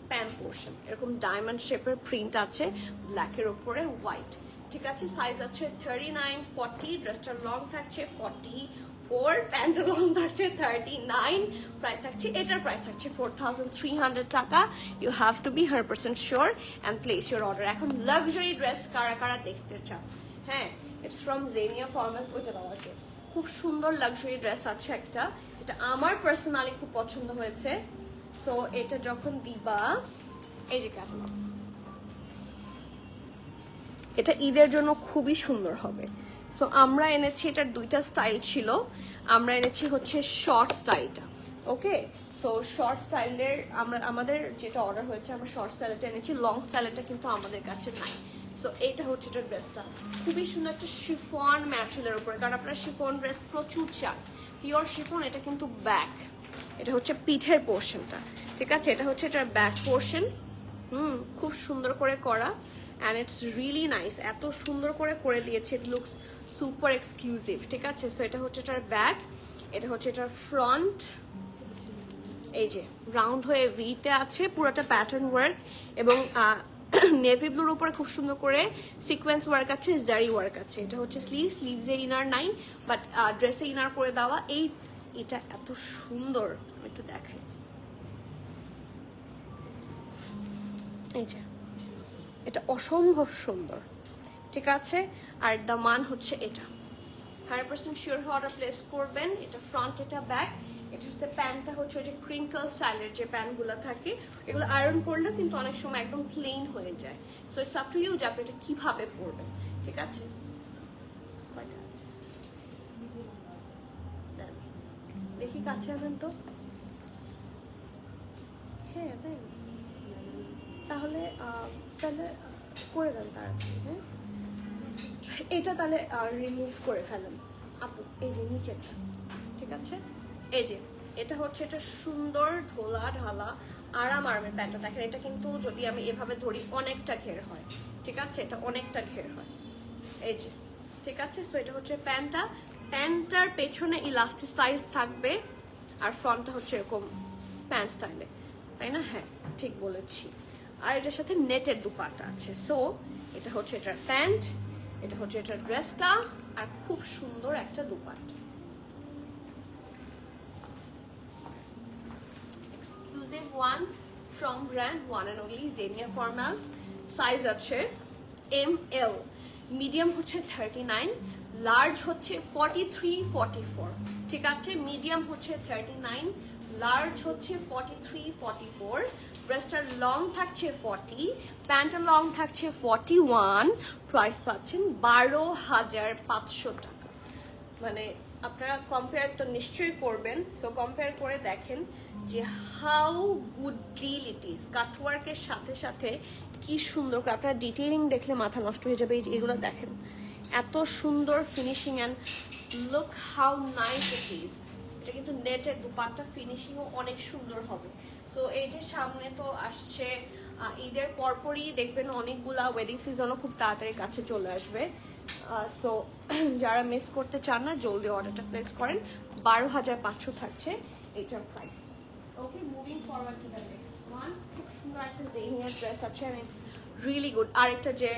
প্যান্ট পোর্শন, এরকম ডায়মন্ড শেপের প্রিন্ট আছে ব্ল্যাকের উপরে হোয়াইট। ঠিক আছে, সাইজ আছে 3940, ড্রেসটার লং থাকছে 44, প্যান্ট লং থাকছে 39, প্রাইস থাকছে, এটার প্রাইস থাকছে 4300 টাকা। You have to be 100% sure and place your order. এখন লাক্সারি ড্রেস কারা কারা দেখতে চান? হ্যাঁ, ইটস ফ্রম জেনিয়া ফর্মাল। ওইটা দেওয়াকে খুব সুন্দর লাক্সারি ড্রেস আছে একটা, যেটা আমার পার্সোনালি খুব পছন্দ হয়েছে। সো এটা যখন দিবা, এই যে ক্যাটালগ, এটা ঈদের জন্য খুবই সুন্দর হবে। সো আমরা এনেছি, এটার দুইটা স্টাইল ছিল, আমরা এনেছি হচ্ছে শর্ট স্টাইলটা। ওকে, সো শর্ট স্টাইলের আমাদের যেটা অর্ডার হয়েছে, আমরা শর্ট স্টাইলটা এনেছি, লং স্টাইলটা কিন্তু আমাদের কাছে নাই। সো এইটা হচ্ছে এটার ড্রেসটা, খুবই সুন্দর একটা শিফন ম্যাটেরিয়ালের উপরে, কারণ আপনারা শিফন ড্রেস প্রচুর চান, পিওর শিফন। এটা কিন্তু ব্যাক, এটা হচ্ছে পিঠের পোর্শনটা, ঠিক আছে, এটা হচ্ছে এটার ব্যাক পোর্শন। খুব সুন্দর করে করা, অ্যান্ড ইটস রিয়েলি নাইস, এত সুন্দর করে দিয়েছে, ইট লুকস সুপার এক্সক্লুসিভ, ঠিক আছে। সো এটা হচ্ছে এটার ব্যাক, এটা হচ্ছে এটার ফ্রন্ট, এই যে রাউন্ড হয়ে ভিতে আছে, পুরোটা প্যাটার্ন ওয়ার্ক, এবং নেভি ব্লুর উপরে খুব সুন্দর করে সিকোয়েন্স ওয়ার্ক আছে, জারি ওয়ার্ক আছে। এটা হচ্ছে স্লিভসে ইনার নাই, বাট ড্রেসে ইনার করে দেওয়া। এটা এত সুন্দর, আমি একটু দেখাই, এই যে এটা অসম্ভব সুন্দর, ঠিক আছে। আর দামান হচ্ছে এটা, 100% শিওর হয়ে অর্ডার প্লেস করবেন। এটা ফ্রন্ট, এটা ব্যাক, এটা হচ্ছে প্যান্টটা হচ্ছে ওই যে ক্রিঙ্কল স্টাইলের যে প্যান্টগুলো থাকে, এগুলো আয়রন করলে কিন্তু অনেক সময় একদম ক্লিন হয়ে যায়। So it's up to you যে আপনি এটা কিভাবে পরবেন, ঠিক আছে। দেখি কাছে আনেন তো, হ্যাঁ তাই, তাহলে তাহলে করে দেন তাড়াতাড়ি, হ্যাঁ। এটা তাহলে রিমুভ করে ফেলেন আপু, এই যে নিচেরটা, ঠিক আছে। এই যে এটা হচ্ছে এটা সুন্দর ঢোলা ঢালা আরামের প্যান্টটা, দেখেন এটা কিন্তু যদি আমি এভাবে ধরি অনেকটা ঘের হয়, ঠিক আছে, এটা অনেকটা ঘের হয়, এই যে, ঠিক আছে। সো এটা হচ্ছে প্যান্টটার পেছনে ইলাস্টিসাইজ থাকবে, আর ফ্রন্টটা হচ্ছে এরকম প্যান্ট স্টাইলে, তাই না? হ্যাঁ ঠিক বলেছি। আর এটার সাথে নেটের দুপাট্টা আছে। সো এটা হচ্ছে এটার প্যান্ট, এটা হচ্ছে এটার ড্রেসটা, আর খুব সুন্দর একটা dupatta, exclusive one from brand one and only জেনিয়া formals. Size আছে ML, মিডিয়াম হচ্ছে 39, লার্জ হচ্ছে 43, 44, ঠিক আছে। মিডিয়াম হচ্ছে 39, লার্জ হচ্ছে 43, 44, ব্রেস্টার লং থাকছে 40, প্যান্টার লং থাকছে 41, প্রাইস পাচ্ছেন 12,500 টাকা। মানে আপনারা কম্পেয়ার তো নিশ্চয়ই করবেন, সো কম্পেয়ার করে দেখেন যে how good deal it is. কাটওয়ার্কের সাথে সাথে কি সুন্দর করে, আপনারা ডিটেইলিং দেখলে মাথা নষ্ট হয়ে যাবে। এই যে এগুলো দেখেন, এত সুন্দর finishing, and look how nice it is. এটা কিন্তু নেটের দুপাট্টা, ফিনিশিংও অনেক সুন্দর হবে। সো এই যে সামনে তো আসছে ঈদের পরপরই দেখবেন অনেকগুলা ওয়েডিং সিজনও খুব তাড়াতাড়ি কাছে চলে আসবে। সো যারা মিস করতে চান না, জলদি অর্ডারটা প্লেস করেন। 12,500 থাকছে এইটার price. Okay, moving forward to the next one. খুব সুন্দর একটা জেনিয়ার ড্রেস আছে, এন্ড ইটস রিয়েলি গুড। আরেকটা যে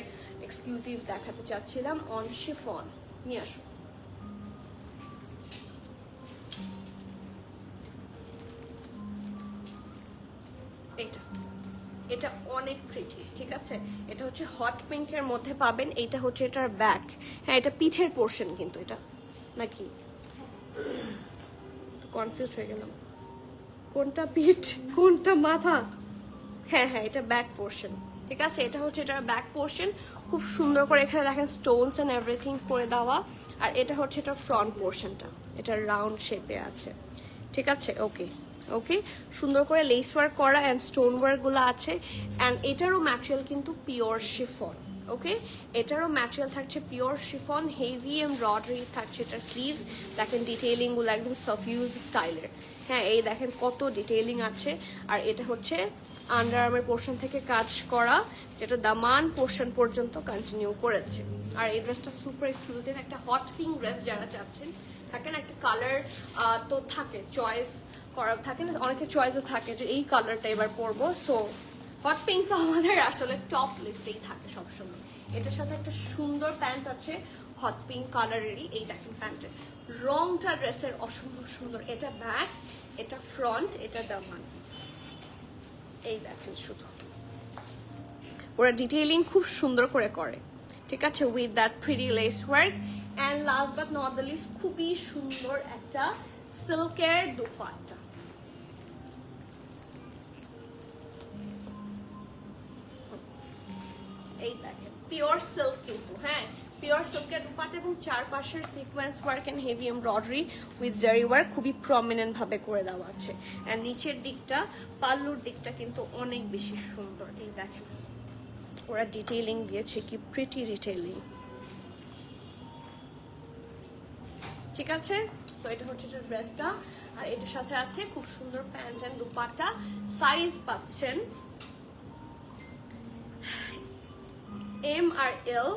এক্সক্লুসিভ দেখাতে চাচ্ছিলাম, অন শিফন, নিয়ে আসো। এটা অনেক প্রিটি, ঠিক আছে। এটা হচ্ছে হট পিঙ্কের মধ্যে পাবেন। এটা হচ্ছে এটার ব্যাক, হ্যাঁ এটা পিঠের পোর্শন কিন্তু, এটা নাকি কনফিউজ হয়ে গেলাম, কোনটা পিঠ কোনটা মাথা? হ্যাঁ এটা ব্যাক পোর্শন, ঠিক আছে। এটা হচ্ছে এটার ব্যাক পোর্শন, খুব সুন্দর করে এখানে দেখেন স্টোনস এন্ড এভরিথিং করে দেওয়া। আর এটা হচ্ছে এটা ফ্রন্ট পোর্শনটা, এটা রাউন্ড শেপে আছে, ঠিক আছে। ওকে, সুন্দর করে লেস ওয়ার্ক করা অ্যান্ড স্টোন ওয়ার্কগুলো আছে। অ্যান্ড এটারও ম্যাটেরিয়াল কিন্তু পিওর শিফন। ওকে, এটারও ম্যাটেরিয়াল থাকছে পিওর শিফন, হেভি এমব্রয়ডারি থাকছে এটার স্লিভস। দেখেন ডিটেইলিংগুলো একদম সফিউজ স্টাইলের, হ্যাঁ এই দেখেন কত ডিটেইলিং আছে। আর এটা হচ্ছে আন্ডার আর্মের পোর্শন থেকে কাজ করা, যেটা দামান পোর্শন পর্যন্ত কন্টিনিউ করেছে। আর এই ড্রেসটা সুপার এক্সক্লুসিভ, একটা হট পিঙ্ক ড্রেস যারা চাচ্ছেন, থাকে না একটা কালার তো থাকে চয়েস করা, থাকে না অনেকের চয়েসও থাকে যে এই কালারটা এবার পরবো। সো হট পিঙ্ক তো আমাদের আসলে টপ লিস্টেই থাকে সবসময়। এটার সাথে একটা সুন্দর প্যান্ট আছে হট পিঙ্ক কালারেরই, এই দেখেন প্যান্টের রংটা ড্রেসের অসম্ভব সুন্দর। এটা ব্যাক, এটা ফ্রন্ট, এটা দামান, এই দেখেন শুধু ওরা ডিটেইলিং খুব সুন্দর করে করে, ঠিক আছে, with that pretty lace work. And last but not the least, খুবই সুন্দর একটা সিল্কের দুপাট্টা, এই দেখেন পিওর সিল্ক কিন্তু, হ্যাঁ পিওর সিল্কের দুপাট্টা এবং চারপাশের sequence work and heavy embroidery with zari work খুবই প্রমিনেন্ট ভাবে করে দেওয়া আছে। আর নিচের দিকটা পাল্লুর দিকটা কিন্তু অনেক বেশি সুন্দর। এই দেখেন ওরা ডিটেইলিং দিয়েছে, কি প্রিটি ডিটেইলিং। ঠিক আছে, সো এটা হচ্ছে ড্রেসটা। আর এটার সাথে আছে খুব সুন্দর প্যান্ট এন্ড দুপাট্টা। সাইজ পাচ্ছেন এম আর এল,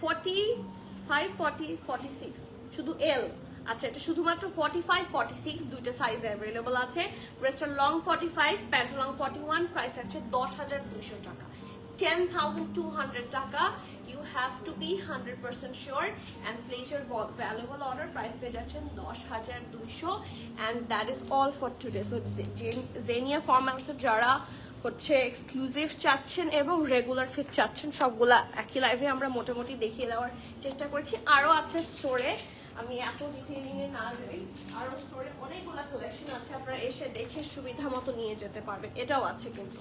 45, 40, 46, শুধু এল। আচ্ছা এটা শুধুমাত্র 45, 46 দুইটা সাইজ অ্যাভেলেবল আছে। ড্রেসটা লং 45, প্যান্ট লং 41, প্রাইস আছে 10,200 টাকা, 10,200 টাকা। You have to be 100% sure and place your valuable order. Price পেয়ে যাচ্ছেন 10,200 and that is all for today. So Zenia Formals যারা হচ্ছে এক্সক্লুসিভ চাচ্ছেন এবং রেগুলার ফিট চাচ্ছেন, সবগুলা একই লাইভে আমরা মোটামুটি দেখিয়ে দেওয়ার চেষ্টা করছি। আরও আছে স্টোরে, আমি এত ডিটেইলিং এ না যাই, আরও স্টোরে অনেকগুলা কালেকশন আছে, আপনারা এসে দেখে সুবিধা মতো নিয়ে যেতে পারবেন। এটাও আছে কিন্তু,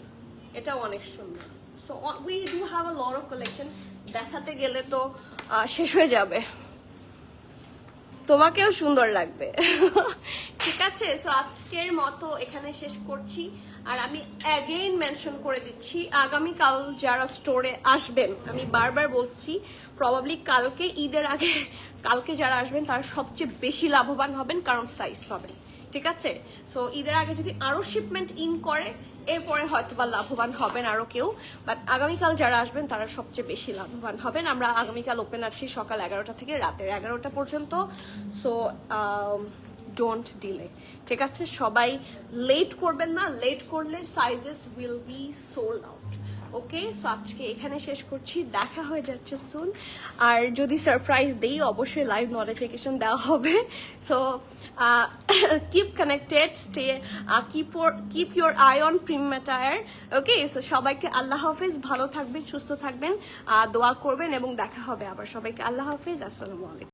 এটাও অনেক সুন্দর। So we do have a lot of collection, দেখাতে গেলে তো শেষ হয়ে যাবে, তোমাকেও সুন্দর লাগবে। ঠিক আছে, সো আজকের মতো এখানে শেষ করছি। আর আমি অ্যাগেইন মেনশন করে দিচ্ছি, আগামীকাল যারা স্টোরে আসবেন, আমি বারবার বলছি প্রবাবলি কালকে ঈদের আগে কালকে যারা আসবেন তারা সবচেয়ে বেশি লাভবান হবেন, কারণ সাইজ পাবেন। ঠিক আছে, সো ঈদের আগে যদি আরো শিপমেন্ট ইন করে এরপরে হয়তো বা লাভবান হবেন আরো কেউ, বাট আগামীকাল যারা আসবেন তারা সবচেয়ে বেশি লাভবান হবেন। আমরা আগামীকাল ওপেন আছি সকাল 11টা থেকে রাতের 11টা পর্যন্ত। সো ডোন্ট ডিলে, ঠিক আছে? সবাই লেট করবেন না, লেট করলে sizes will be sold out. Okay, so আজকে এখানে শেষ করছি, দেখা হয়ে যাচ্ছে সুন। আর যদি সারপ্রাইজ দেই অবশ্যই লাইভ নোটিফিকেশন দেওয়া হবে। So keep connected, stay, keep your I on premier tyre. Okay, so সবাইকে আল্লাহ হাফেজ, ভালো থাকবেন, সুস্থ থাকবেন, দোয়া করবেন এবং দেখা হবে আবার। সবাইকে আল্লাহ হাফেজ, আসসালামু আলাইকুম।